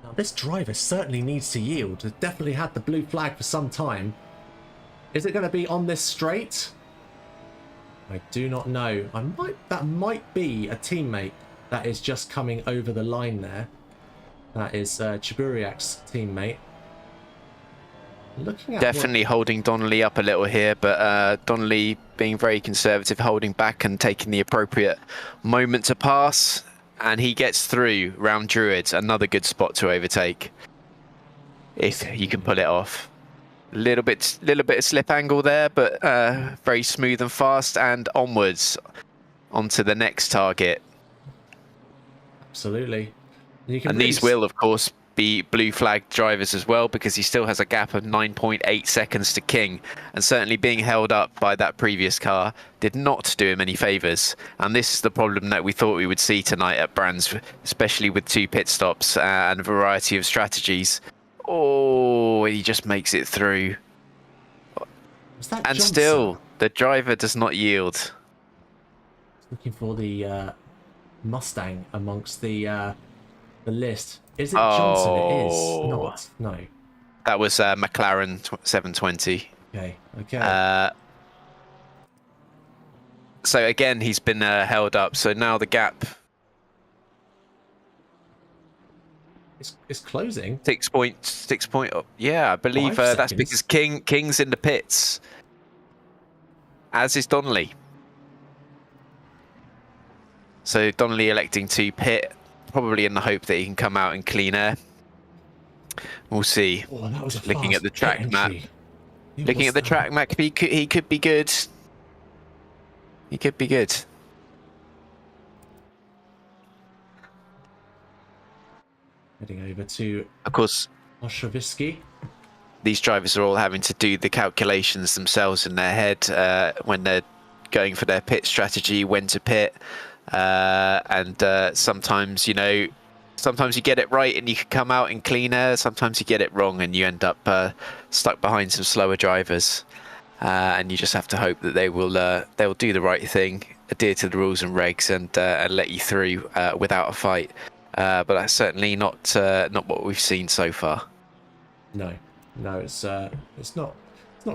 Now, this driver certainly needs to yield. They've definitely had the blue flag for some time. Is it going to be on this straight? I do not know. That might be a teammate that is just coming over the line there. That is Chburiak's teammate. Looking at definitely holding Donnelly up a little here, but Donnelly being very conservative, holding back and taking the appropriate moment to pass. And he gets through round Druids. Another good spot to overtake. If you can pull it off. Little bit of slip angle there, but very smooth and fast, and onwards onto the next target. Absolutely. And these will, of course, be blue flag drivers as well, because he still has a gap of 9.8 seconds to King, and certainly being held up by that previous car did not do him any favours. And this is the problem that we thought we would see tonight at Brands, especially with 2 pit stops and a variety of strategies. Oh, he just makes it through. And Johnson? Still, the driver does not yield. Looking for the Mustang amongst the list. Is it Johnson? It is not. No. That was McLaren 720. Okay. So again, he's been held up. So now the gap. It's closing. 6 point. Yeah, I believe that's because King's in the pits. As is Donnelly. So Donnelly electing to pit, probably in the hope that he can come out in clean air. We'll see. Oh, that was a looking at the track map. Looking at the track map, he could be good. He could be good. Heading over to, of course, Oshavisky. These drivers are all having to do the calculations themselves in their head when they're going for their pit strategy, when to pit. And sometimes, you know, Sometimes you get it right and you can come out in clean air. Sometimes you get it wrong and you end up stuck behind some slower drivers. And you just have to hope that they'll do the right thing, adhere to the rules and regs, and let you through without a fight. But that's certainly not what we've seen so far. No, it's not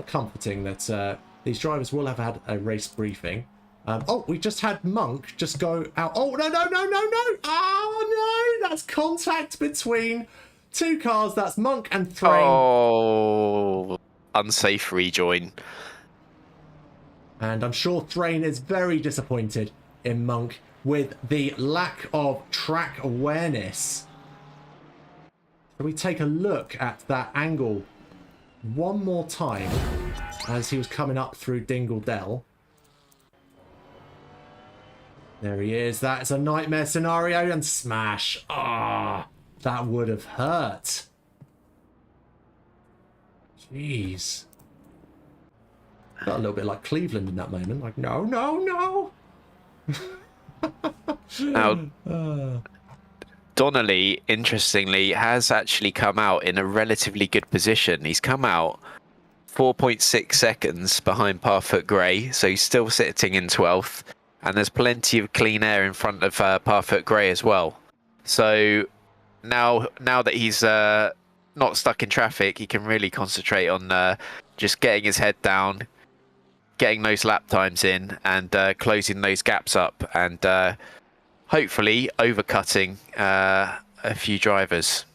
comforting that these drivers will have had a race briefing. Oh, we just had Monk just go out. Oh, no. Oh, no. That's contact between two cars. That's Monk and Thrain. Oh, unsafe rejoin. And I'm sure Thrain is very disappointed in Monk with the lack of track awareness. Can we take a look at that angle one more time as he was coming up through Dingle Dell? There he is. That's a nightmare scenario, and smash. Ah, that would have hurt. Jeez. Felt a little bit like Cleveland in that moment. Like, no. Now, Donnelly, interestingly, has actually come out in a relatively good position. He's come out 4.6 seconds behind Parfoot Grey, so he's still sitting in 12th. And there's plenty of clean air in front of Parfoot Grey as well. So now that he's not stuck in traffic, he can really concentrate on just getting his head down, getting those lap times in, and closing those gaps up, and hopefully overcutting a few drivers.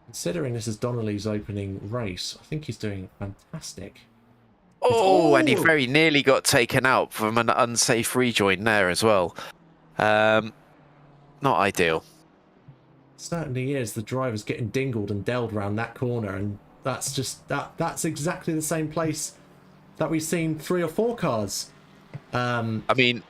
Considering this is Donnelly's opening race, I think he's doing fantastic. Oh, and he very nearly got taken out from an unsafe rejoin there as well. Not ideal. Certainly is. The driver's getting dingled and delled around that corner, and that's exactly the same place that we've seen 3 or 4 cars. I mean,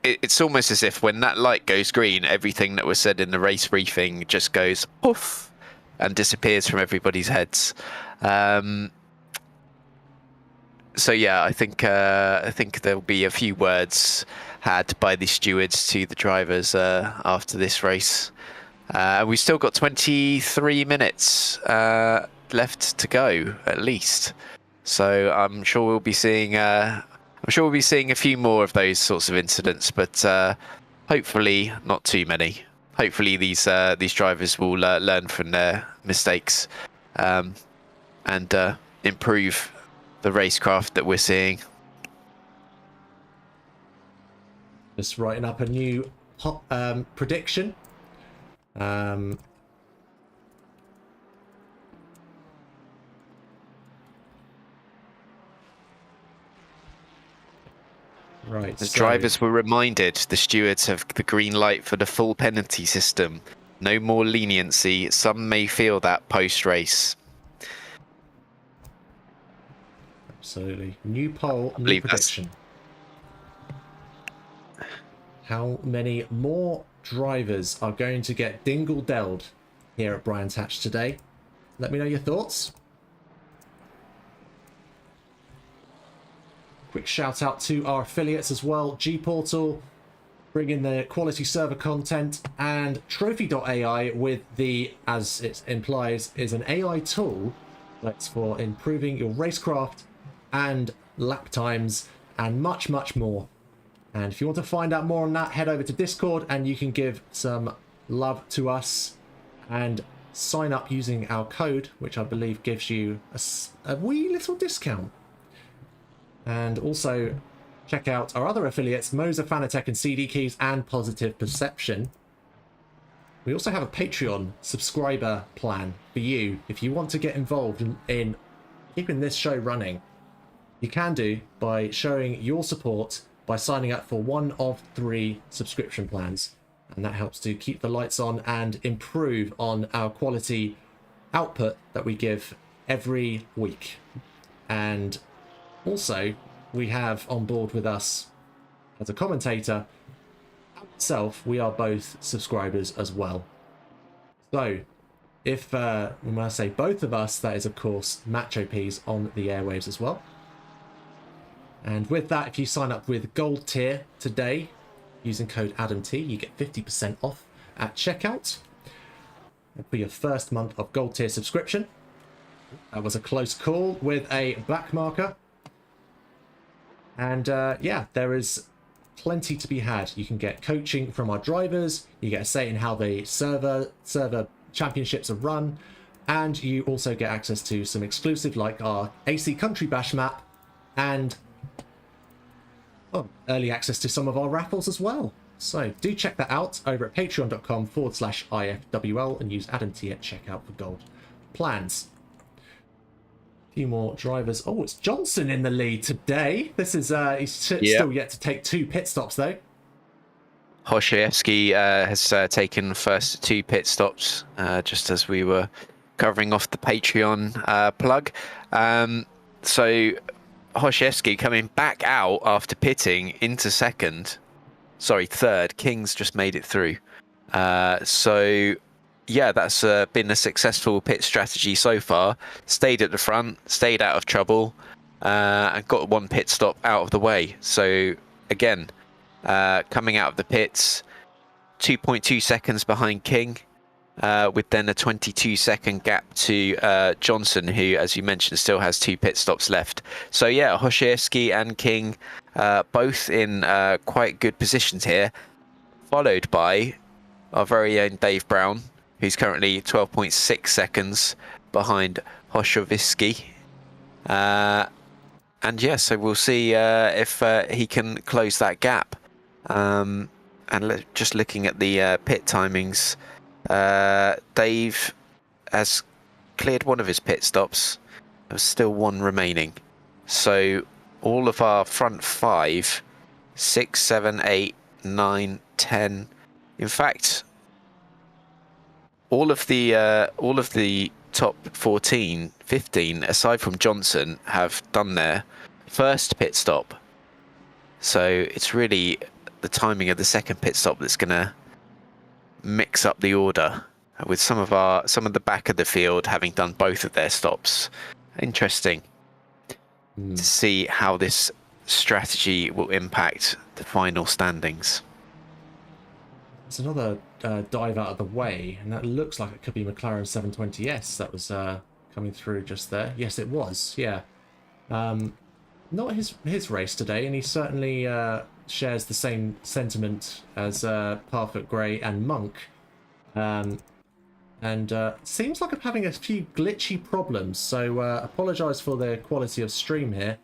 it's almost as if when that light goes green, everything that was said in the race briefing just goes poof and disappears from everybody's heads. So yeah, I think there'll be a few words had by the stewards to the drivers after this race. We've still got 23 minutes left to go, at least. So I'm sure we'll be seeing a few more of those sorts of incidents, but hopefully not too many. Hopefully these drivers will learn from their mistakes and improve the racecraft that we're seeing. Just writing up a new prediction. Right. The drivers were reminded the stewards have the green light for the full penalty system. No more leniency. Some may feel that post-race. Absolutely. New poll, new prediction. How many more drivers are going to get dingle-delled here at Brian's Hatch today? Let me know your thoughts. Quick shout out to our affiliates as well. G-Portal, bringing the quality server content, and Trophy.ai with the, as it implies, is an AI tool that's for improving your racecraft and lap times and much, much more. And if you want to find out more on that, head over to Discord and you can give some love to us and sign up using our code, which I believe gives you a wee little discount. And also check out our other affiliates, Moza, Fanatec and CD Keys and Positive Perception. We also have a Patreon subscriber plan for you if you want to get involved in keeping this show running. You can do by showing your support by signing up for one of 3 subscription plans, and that helps to keep the lights on and improve on our quality output that we give every week. And also we have on board with us as a commentator itself, we are both subscribers as well. So if when I say both of us, that is of course Macho P's on the airwaves as well. And with that, if you sign up with Gold Tier today, using code ADAMT, you get 50% off at checkout for your first month of gold tier subscription. That was a close call with a back marker. And yeah, there is plenty to be had. You can get coaching from our drivers, you get a say in how the server championships are run, and you also get access to some exclusive, like our AC Country Bash map, and early access to some of our raffles as well. So do check that out over at patreon.com/IFWL and use AdamT at checkout for gold plans. A few more drivers. Oh, it's Johnson in the lead today. This is he's still yet to take 2 pit stops though. Hosiewski has taken first 2 pit stops just as we were covering off the Patreon plug. So Hosiewski coming back out after pitting into third. King's just made it through. So yeah, that's been a successful pit strategy so far. Stayed at the front, stayed out of trouble, and got 1 pit stop out of the way. So again, coming out of the pits, 2.2 seconds behind King, with then a 22-second gap to Johnson, who, as you mentioned, still has 2 pit stops left. So yeah, Hosiewski and King both in quite good positions here, followed by our very own Dave Brown, who's currently 12.6 seconds behind Hosiewski. And yeah, so we'll see if he can close that gap. And just looking at the pit timings, Dave has cleared 1 of his pit stops. There's still 1 remaining. So all of our front 5, 6, 7, 8, 9, 10. In fact, all of the top 14, 15, aside from Johnson, have done their first pit stop. So it's really the timing of the second pit stop that's going to mix up the order, with some of the back of the field having done both of their stops. Interesting to see how this strategy will impact the final standings. There's another dive out of the way, and that looks like it could be McLaren 720S that was coming through just there. Yes, it was. Yeah, not his race today, and he certainly shares the same sentiment as Parfit Grey and Monk. And seems like I'm having a few glitchy problems, so apologise for the quality of stream here,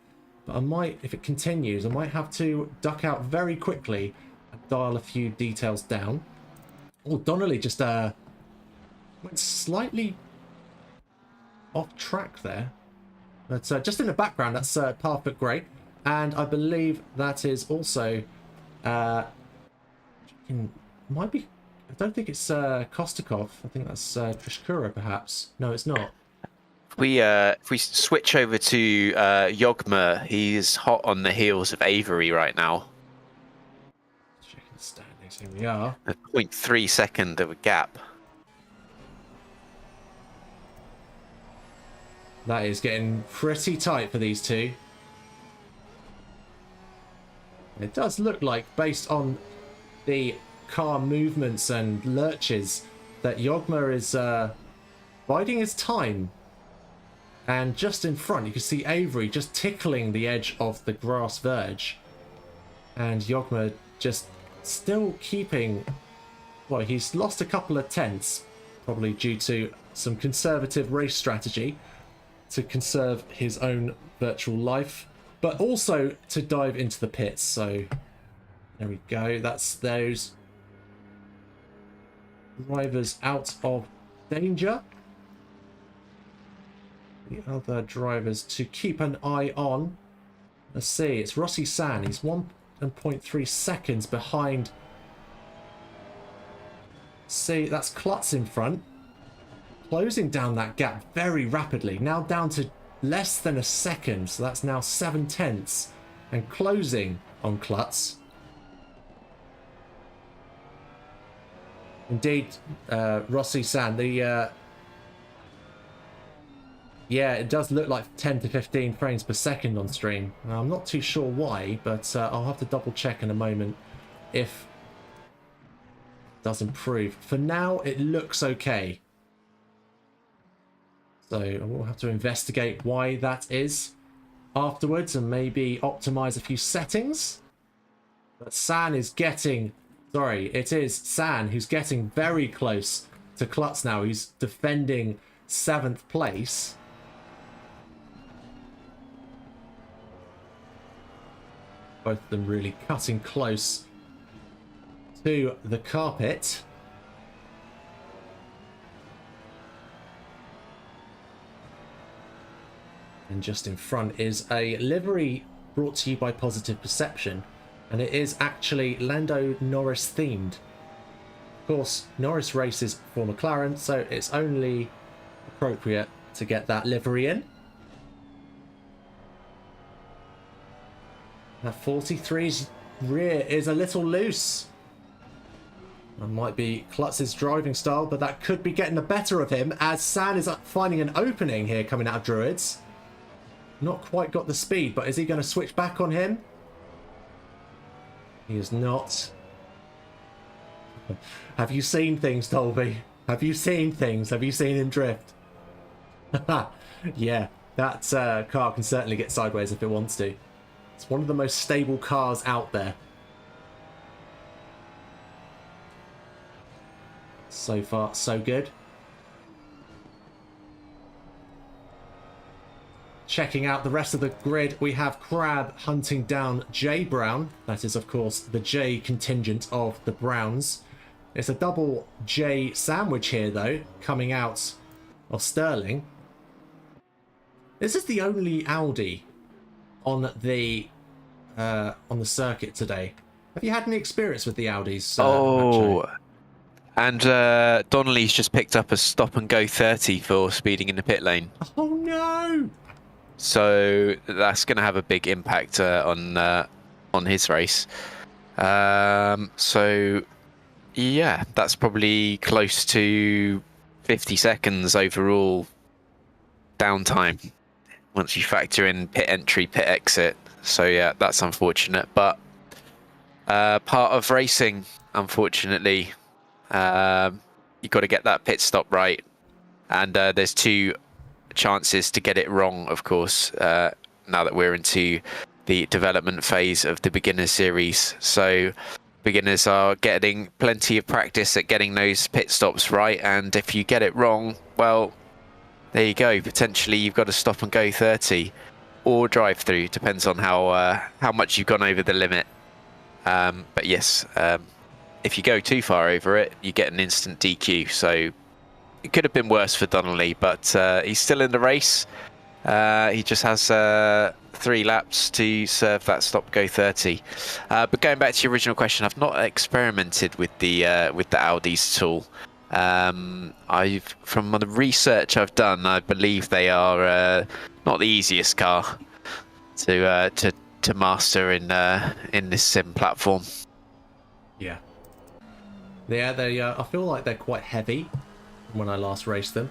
but I might, if it continues, I might have to duck out very quickly and dial a few details down. Oh, Donnelly just went slightly off track there, but just in the background, that's Parfit Grey, and I believe that is also might be. I don't think it's Kostakov. I think that's Trishkura, perhaps. No, it's not. If we switch over to Yogma, he's hot on the heels of Avery right now. Checking the standings. Here we are. A 0.3 second of a gap. That is getting pretty tight for these two. It does look like, based on the car movements and lurches, that Yogma is biding his time. And just in front, you can see Avery just tickling the edge of the grass verge. And Yogma just still keeping... Well, he's lost a couple of tenths, probably due to some conservative race strategy to conserve his own virtual life, but also to dive into the pits. So there we go. That's those drivers out of danger. The other drivers to keep an eye on. Let's see, it's Rossi San. He's 1.3 seconds behind. See, that's Klutz in front, closing down that gap very rapidly. Now down to less than a second, so that's now 7/10 and closing on Klutz. Indeed, Rossi San, the yeah, it does look like 10 to 15 frames per second on stream. Now, I'm not too sure why, but I'll have to double check in a moment if it does improve. For now, it looks okay. So we'll have to investigate why that is afterwards and maybe optimize a few settings. But San is getting... Sorry, it is San who's getting very close to Klutz now. He's defending 7th place. Both of them really cutting close to the carpet. And just in front is a livery brought to you by Positive Perception. And it is actually Lando Norris themed. Of course, Norris races for McLaren, so it's only appropriate to get that livery in. That 43's rear is a little loose. That might be Klutz's driving style, but that could be getting the better of him as San is finding an opening here coming out of Druids. Not quite got the speed, but is he going to switch back on him? He is not. Have you seen things, Dolby? Have you seen things? Have you seen him drift? Yeah, that car can certainly get sideways if it wants to. It's one of the most stable cars out there. So far, so good. Checking out the rest of the grid, we have Crab hunting down J Brown. That is, of course, the J contingent of the Browns. It's a double J sandwich here, though, coming out of Sterling. This is the only Audi on the circuit today. Have you had any experience with the Audis? Oh, and Donnelly's just picked up a stop and go 30 for speeding in the pit lane. Oh no! So that's going to have a big impact on his race. So yeah, that's probably close to 50 seconds overall downtime once you factor in pit entry, pit exit. So yeah, that's unfortunate, but part of racing, unfortunately. You've got to get that pit stop right, and there's 2 chances to get it wrong, of course, now that we're into the development phase of the beginner series. So beginners are getting plenty of practice at getting those pit stops right, and if you get it wrong, well, there you go. Potentially you've got to stop and go 30 or drive through, depends on how much you've gone over the limit. But yes, if you go too far over it, you get an instant DQ. So it could have been worse for Donnelly, but he's still in the race. He just has 3 laps to serve that stop go 30. But going back to your original question, I've not experimented with the Audis at all. From the research I've done, I believe they are not the easiest car to master in this sim platform. Yeah. Yeah, they. I feel like they're quite heavy when I last raced them.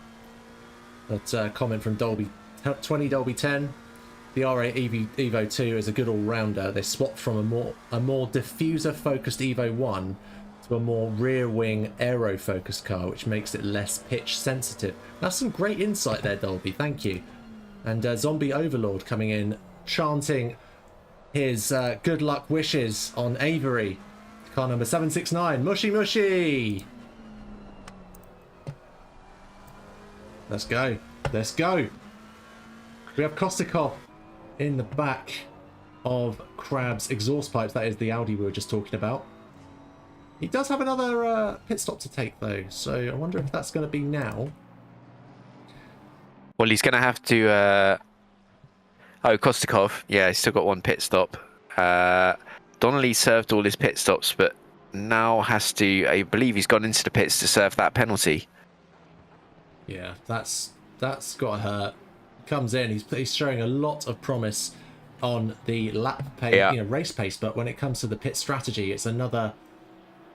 But comment from Dolby 20 Dolby 10. The R8 Evo 2 is a good all-rounder. They swapped from a more diffuser-focused Evo 1 to a more rear-wing aero-focused car, which makes it less pitch-sensitive. That's some great insight there, Dolby. Thank you. And Zombie Overlord coming in, chanting his good luck wishes on Avery. Car number 769. Mushy mushy! Let's go. Let's go. We have Kostikov in the back of Crab's exhaust pipes. That is the Audi we were just talking about. He does have another pit stop to take, though. So I wonder if that's going to be now. Well, he's going to have to... Oh, Kostikov. Yeah, he's still got 1 pit stop. Donnelly served all his pit stops, but now has to... I believe he's gone into the pits to serve that penalty. Yeah, that's got to hurt. Comes in, he's showing a lot of promise on the lap pace, yeah. Race pace, but when it comes to the pit strategy, it's another.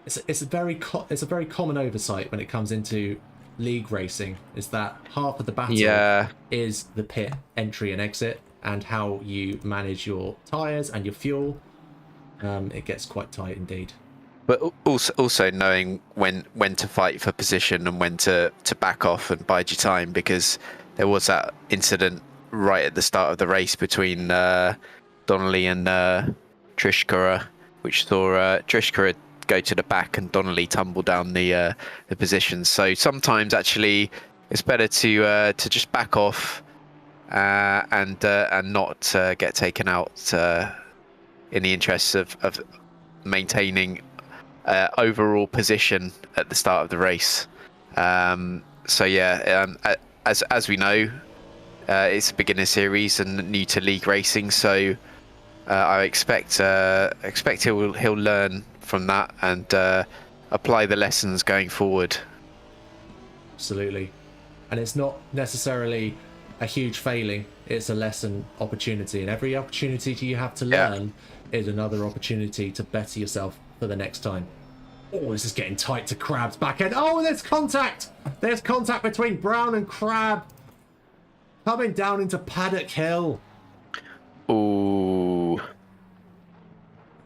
It's a very common oversight when it comes into league racing. Is that half of the battle is the pit entry and exit, and how you manage your tires and your fuel. It gets quite tight indeed. But also knowing when to fight for position and when to back off and bide your time, because there was that incident right at the start of the race between Donnelly and Trishkara, which saw Trishkara go to the back and Donnelly tumble down the position. So sometimes actually it's better to just back off and not get taken out in the interests of maintaining overall position at the start of the race. So yeah, as we know, it's a beginner series and new to league racing. So I expect he'll learn from that and apply the lessons going forward. Absolutely. And it's not necessarily a huge failing, it's a lesson opportunity, and every opportunity you have to learn is another opportunity to better yourself for the next time. Oh, this is getting tight to Crab's back end. Oh, there's contact between Brown and Crab coming down into Paddock Hill. Ooh,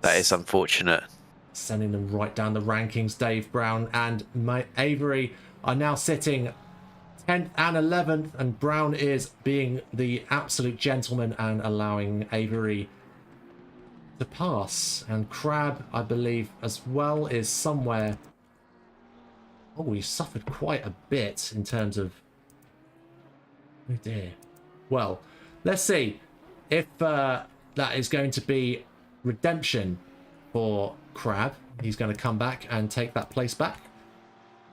that is unfortunate. Sending them right down the rankings. Dave Brown and Avery are now sitting 10th and 11th, and Brown is being the absolute gentleman and allowing Avery to pass. And Crab, I believe, as well, is somewhere... Oh, he suffered quite a bit in terms of... Oh dear. Well, let's see if that is going to be redemption for Crab. He's going to come back and take that place back.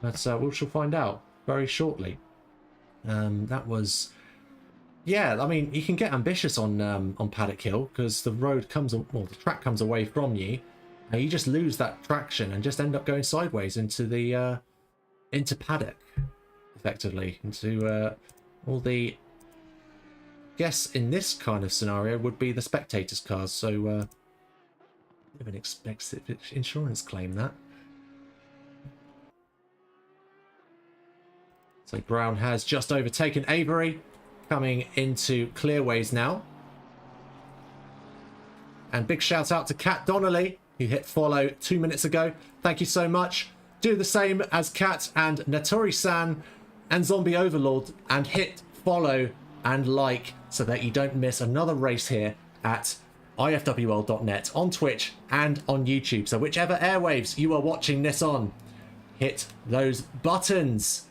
But we shall find out very shortly. That was... Yeah, I mean, you can get ambitious on Paddock Hill because the road comes... Well, the track comes away from you. And you just lose that traction and just end up going sideways into the... into Paddock, effectively. Into all the... guess in this kind of scenario would be the spectators' cars. So... Even expects insurance claim that. So Brown has just overtaken Avery, coming into clearways now. And big shout out to Kat Donnelly, who hit follow 2 minutes ago. Thank you so much. Do the same as Kat and Natori-san and Zombie Overlord, and hit follow and like so that you don't miss another race here at ifwl.net on Twitch and on YouTube. So whichever airwaves you are watching this on, hit those buttons.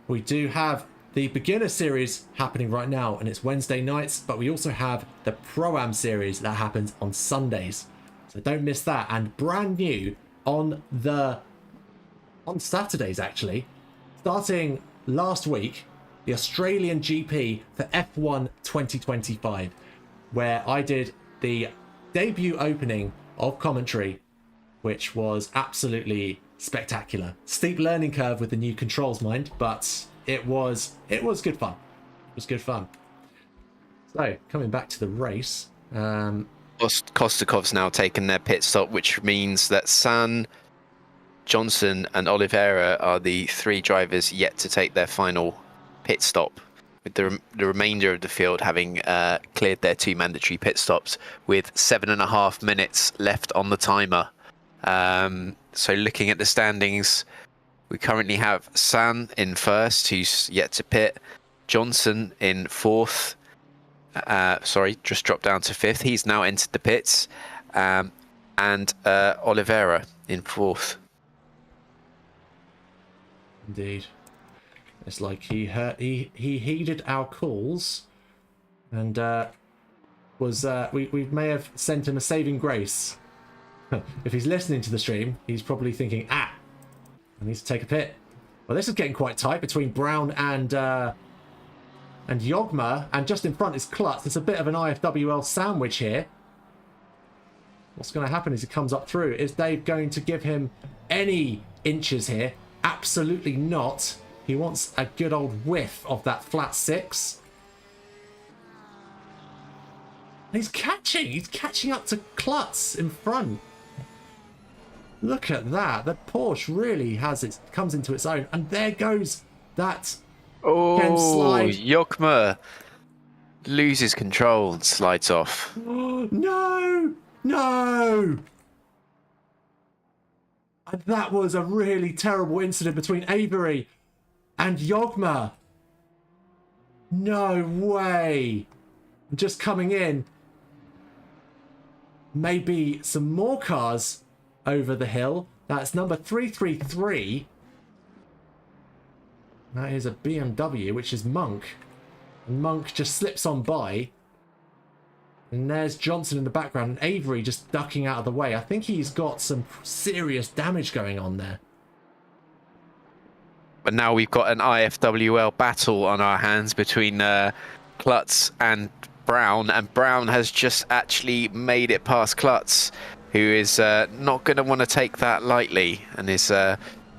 We do have the beginner series happening right now, and it's Wednesday nights, but we also have the Pro-Am series that happens on Sundays. So don't miss that. And brand new on Saturdays, actually, starting last week, the Australian GP for F1 2025, where I did the debut opening of commentary, which was absolutely spectacular. Steep learning curve with the new controls, mind, but it was good fun. It was good fun. So coming back to the race, Kostakov's now taken their pit stop, which means that San, Johnson and Oliveira are the three drivers yet to take their final pit stop, with the remainder of the field having cleared their two mandatory pit stops with 7.5 minutes left on the timer. So looking at the standings, we currently have San in first, who's yet to pit. Johnson in fourth. Just dropped down to fifth. He's now entered the pits. And Oliveira in fourth. Indeed. It's like he heeded our calls, and we may have sent him a saving grace. If he's listening to the stream, he's probably thinking, I need to take a pit. Well, this is getting quite tight between Brown and Yogma, and just in front is Klutz. It's a bit of an IFWL sandwich here. What's going to happen as he comes up through? Is Dave going to give him any inches here? Absolutely not. He wants a good old whiff of that flat six. And he's catching up to Klutz in front. Look at that. The Porsche really comes into its own. And there goes that Ken slide. Yokma loses control and slides off. No! And that was a really terrible incident between Avery and Yogma. No way. Just coming in. Maybe some more cars over the hill. That's number 333. That is a BMW, which is Monk. And Monk just slips on by. And there's Johnson in the background, and Avery just ducking out of the way. I think he's got some serious damage going on there. But now we've got an IFWL battle on our hands between Klutz and Brown, and Brown has just actually made it past Klutz, who is not going to want to take that lightly, and is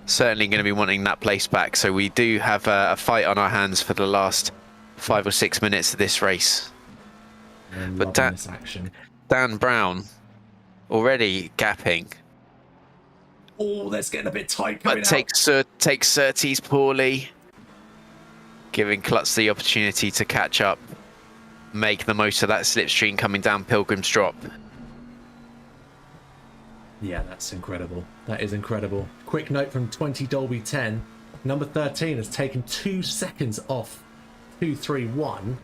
certainly going to be wanting that place back. So we do have a fight on our hands for the last 5 or 6 minutes of this race. But this action. Dan Brown already gapping. Oh, that's getting a bit tight. But takes Surtees poorly, giving Klutz the opportunity to catch up, make the most of that slipstream coming down Pilgrim's Drop. Yeah, that's incredible. That is incredible. Quick note from 20 Dolby 10. Number 13 has taken 2 seconds off 231.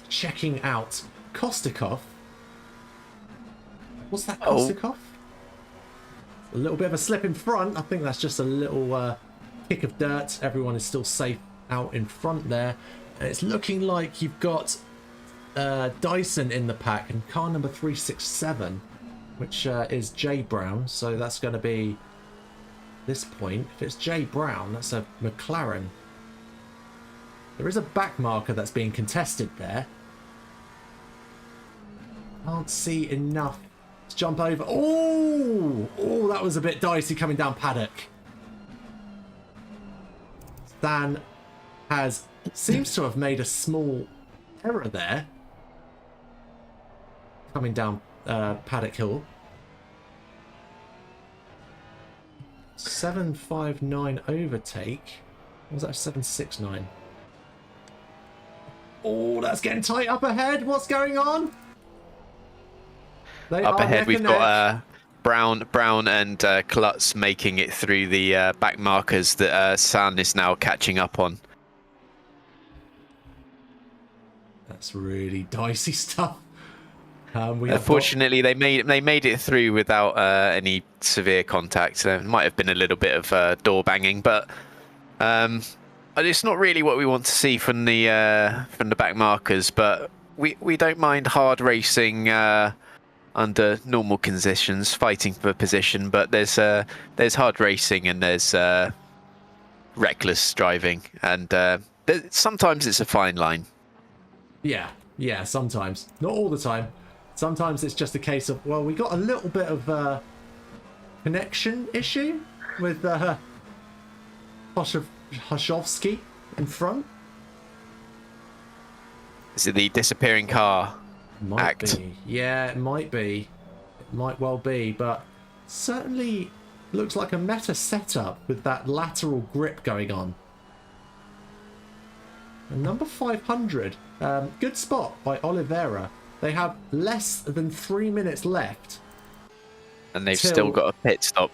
Checking out Kostikov. What's that, Kostikov? A little bit of a slip in front. I think that's just a little kick of dirt. Everyone is still safe out in front there. And it's looking like you've got Dyson in the pack and car number 367, which is Jay Brown. So that's going to be this point. If it's Jay Brown, that's a McLaren. There is a back marker that's being contested there. Can't see enough to jump over. Oh, that was a bit dicey coming down paddock. Stan seems to have made a small error there. Coming down paddock hill. 759 overtake. Or was that 769? Oh, that's getting tight up ahead. What's going on? Up ahead, we've got Brown and Klutz making it through the back markers that San is now catching up on. That's really dicey stuff. Unfortunately, they made it through without any severe contact. There might have been a little bit of door banging, but it's not really what we want to see from the back markers. But we don't mind hard racing under normal conditions, fighting for position. But there's hard racing and there's reckless driving, and sometimes it's a fine line. Yeah, sometimes. Not all the time. Sometimes it's just a case of, well, we got a little bit of connection issue with Hoshovsky in front. Is it the disappearing car Might be. Yeah, it might be. It might well be, but certainly looks like a meta setup with that lateral grip going on. And number 500, good spot by Oliveira. They have less than 3 minutes left. And they've still got a pit stop.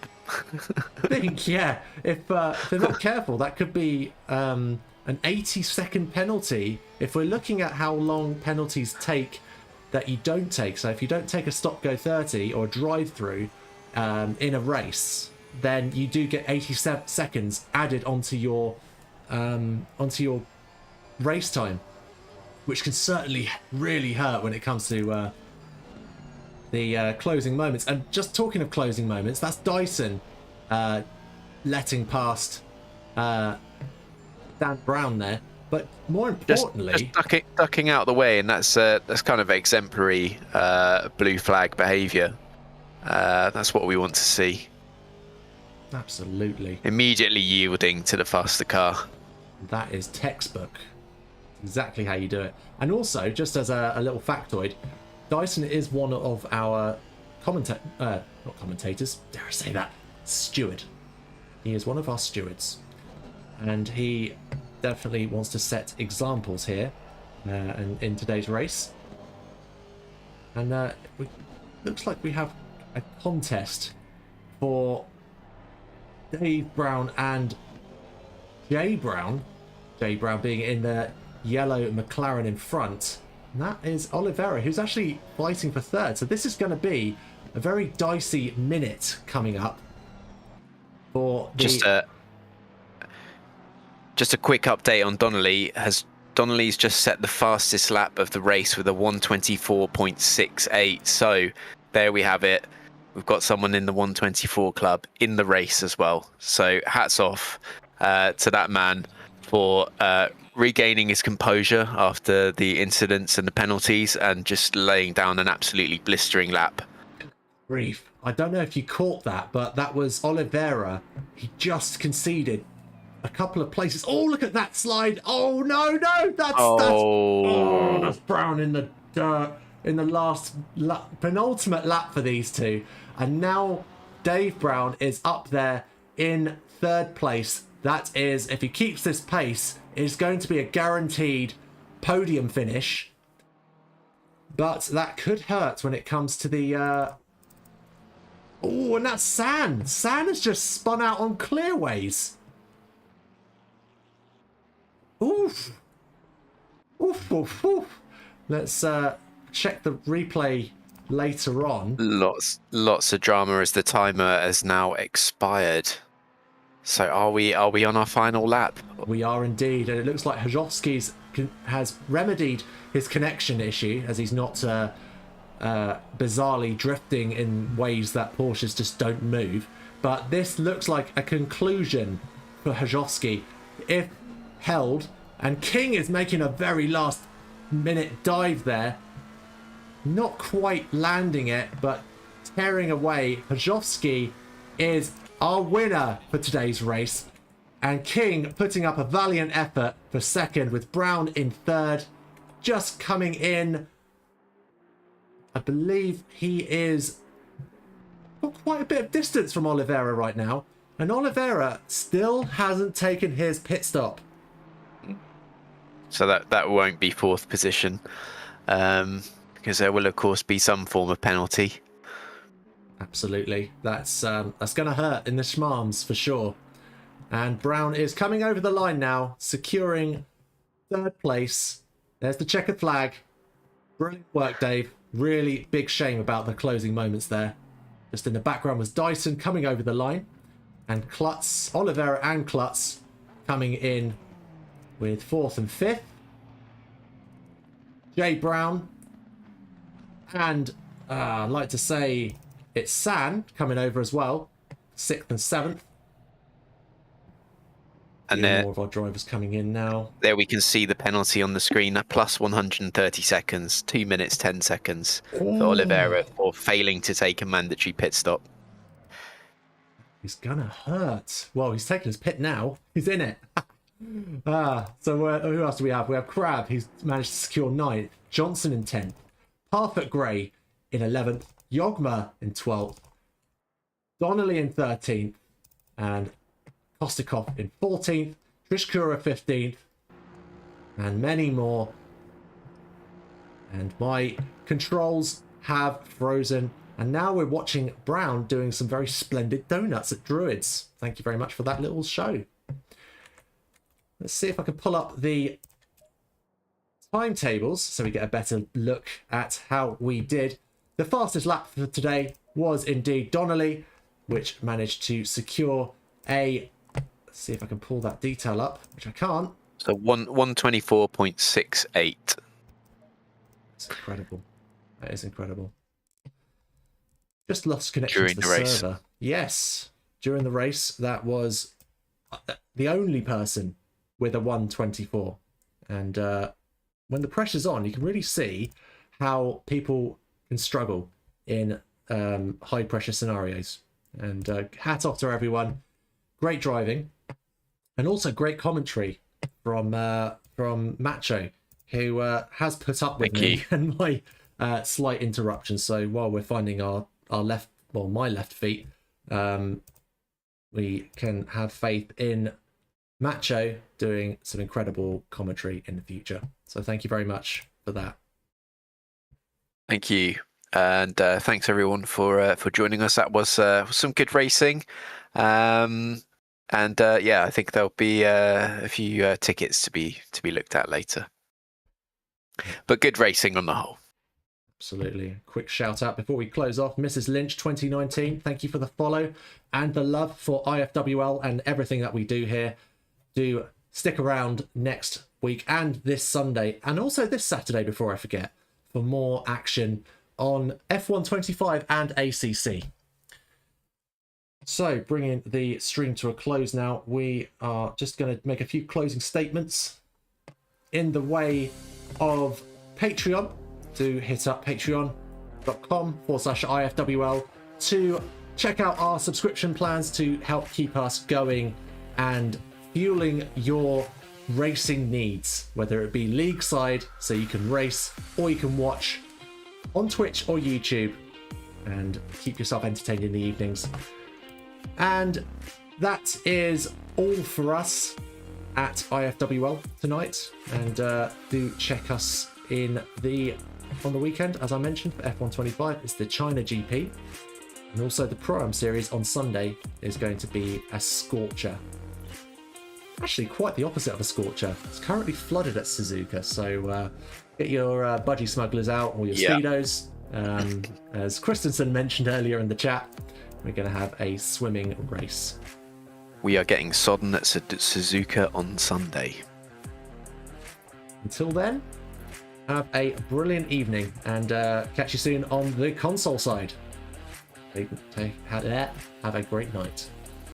I think, yeah, if they're not careful, that could be an 80-second penalty. If we're looking at how long penalties take that you don't take, so if you don't take a stop go 30 or a drive through in a race, then you do get 80 seconds added onto your race time, which can certainly really hurt when it comes to the closing moments. And just talking of closing moments, that's Dyson letting past Dan Brown there. But more importantly, just ducking out the way, and that's kind of exemplary blue flag behaviour. That's what we want to see. Absolutely. Immediately yielding to the faster car. That is textbook. Exactly how you do it. And also, just as a little factoid, Dyson is one of our not commentators, dare I say that, steward. He is one of our stewards. And he definitely wants to set examples here in today's race. And looks like we have a contest for Dave Brown and Jay Brown. Jay Brown being in the yellow McLaren in front. And that is Oliveira, who's actually fighting for third. So this is going to be a very dicey minute coming up for the... Just a quick update on Donnelly. Donnelly's just set the fastest lap of the race with a 124.68. So there we have it. We've got someone in the 124 club in the race as well. So hats off to that man for regaining his composure after the incidents and the penalties and just laying down an absolutely blistering lap. Grief. I don't know if you caught that, but that was Oliveira. He just conceded a couple of places. Oh, look at that slide. Oh, no. That's Brown in the dirt in the last penultimate lap for these two. And now Dave Brown is up there in third place. That is, if he keeps this pace, is going to be a guaranteed podium finish. But that could hurt when it comes to the... Oh, and that's San. San has just spun out on clearways. Oof. Oof. Let's check the replay later on. Lots of drama as the timer has now expired. So are we on our final lap? We are indeed, and it looks like Hajovsky's has remedied his connection issue, as he's not bizarrely drifting in ways that Porsches just don't move. But this looks like a conclusion for Hajovsky if held, and King is making a very last minute dive there, not quite landing it, but tearing away. Hajovsky is our winner for today's race, and King putting up a valiant effort for second, with Brown in third, just coming in. I believe he is got quite a bit of distance from Oliveira right now, and Oliveira still hasn't taken his pit stop. So that won't be fourth position, because there will of course be some form of penalty. Absolutely, that's going to hurt in the schmarms for sure. And Brown is coming over the line now, securing third place. There's the checkered flag. Brilliant work, Dave. Really big shame about the closing moments there. Just in the background was Dyson coming over the line, and Klutz, Oliveira and Klutz coming in with fourth and fifth. Jay Brown and I'd like to say it's San coming over as well, sixth and seventh. And there, more of our drivers coming in now. There we can see the penalty on the screen, plus 130 seconds, 2 minutes 10 seconds for Oliveira for failing to take a mandatory pit stop. He's gonna hurt. Well, he's taking his pit now. He's in it. So who else do we have? We have Crab. He's managed to secure 9th. Johnson in 10th. Parfit Gray in 11th. Yogma in 12th. Donnelly in 13th. And Kostikov in 14th. Trishkura 15th. And many more. And my controls have frozen. And now we're watching Brown doing some very splendid donuts at Druids. Thank you very much for that little show. Let's see if I can pull up the timetables so we get a better look at how we did. The fastest lap for today was indeed Donnelly, which managed to secure a... Let's see if I can pull that detail up, which I can't. So 124.68. It's incredible. That is incredible. Just lost connection during to the race. server. Yes, during the race, that was the only person with a 124. And when the pressure's on, you can really see how people can struggle in high pressure scenarios. And hat off to everyone. Great driving, and also great commentary from Macho, who has put up with me and my slight interruptions. So while we're finding our left, well, my left feet, we can have faith in Macho doing some incredible commentary in the future. So thank you very much for that. Thank you, and thanks everyone for joining us. That was some good racing. And yeah, I think there'll be a few tickets to be looked at later. But good racing on the whole. Absolutely. Quick shout out before we close off. Mrs. Lynch 2019, thank you for the follow and the love for IFWL and everything that we do here. Do stick around next week and this Sunday and also this Saturday, before I forget, for more action on F125 and ACC. So, bringing the stream to a close now, we are just going to make a few closing statements in the way of Patreon. To hit up patreon.com/IFWL to check out our subscription plans to help keep us going and fueling your racing needs, whether it be league side so you can race or you can watch on Twitch or YouTube and keep yourself entertained in the evenings. And that is all for us at IFWL tonight, and do check us on the weekend, as I mentioned, for F125. It's the China GP, and also the Pro-Am series on Sunday is going to be a scorcher. Actually, quite the opposite of a scorcher. It's currently flooded at Suzuka, so get your budgie smugglers out, or your speedos. As Christensen mentioned earlier in the chat, we're going to have a swimming race. We are getting sodden at Suzuka on Sunday. Until then, have a brilliant evening, and catch you soon on the console side. Have a great night.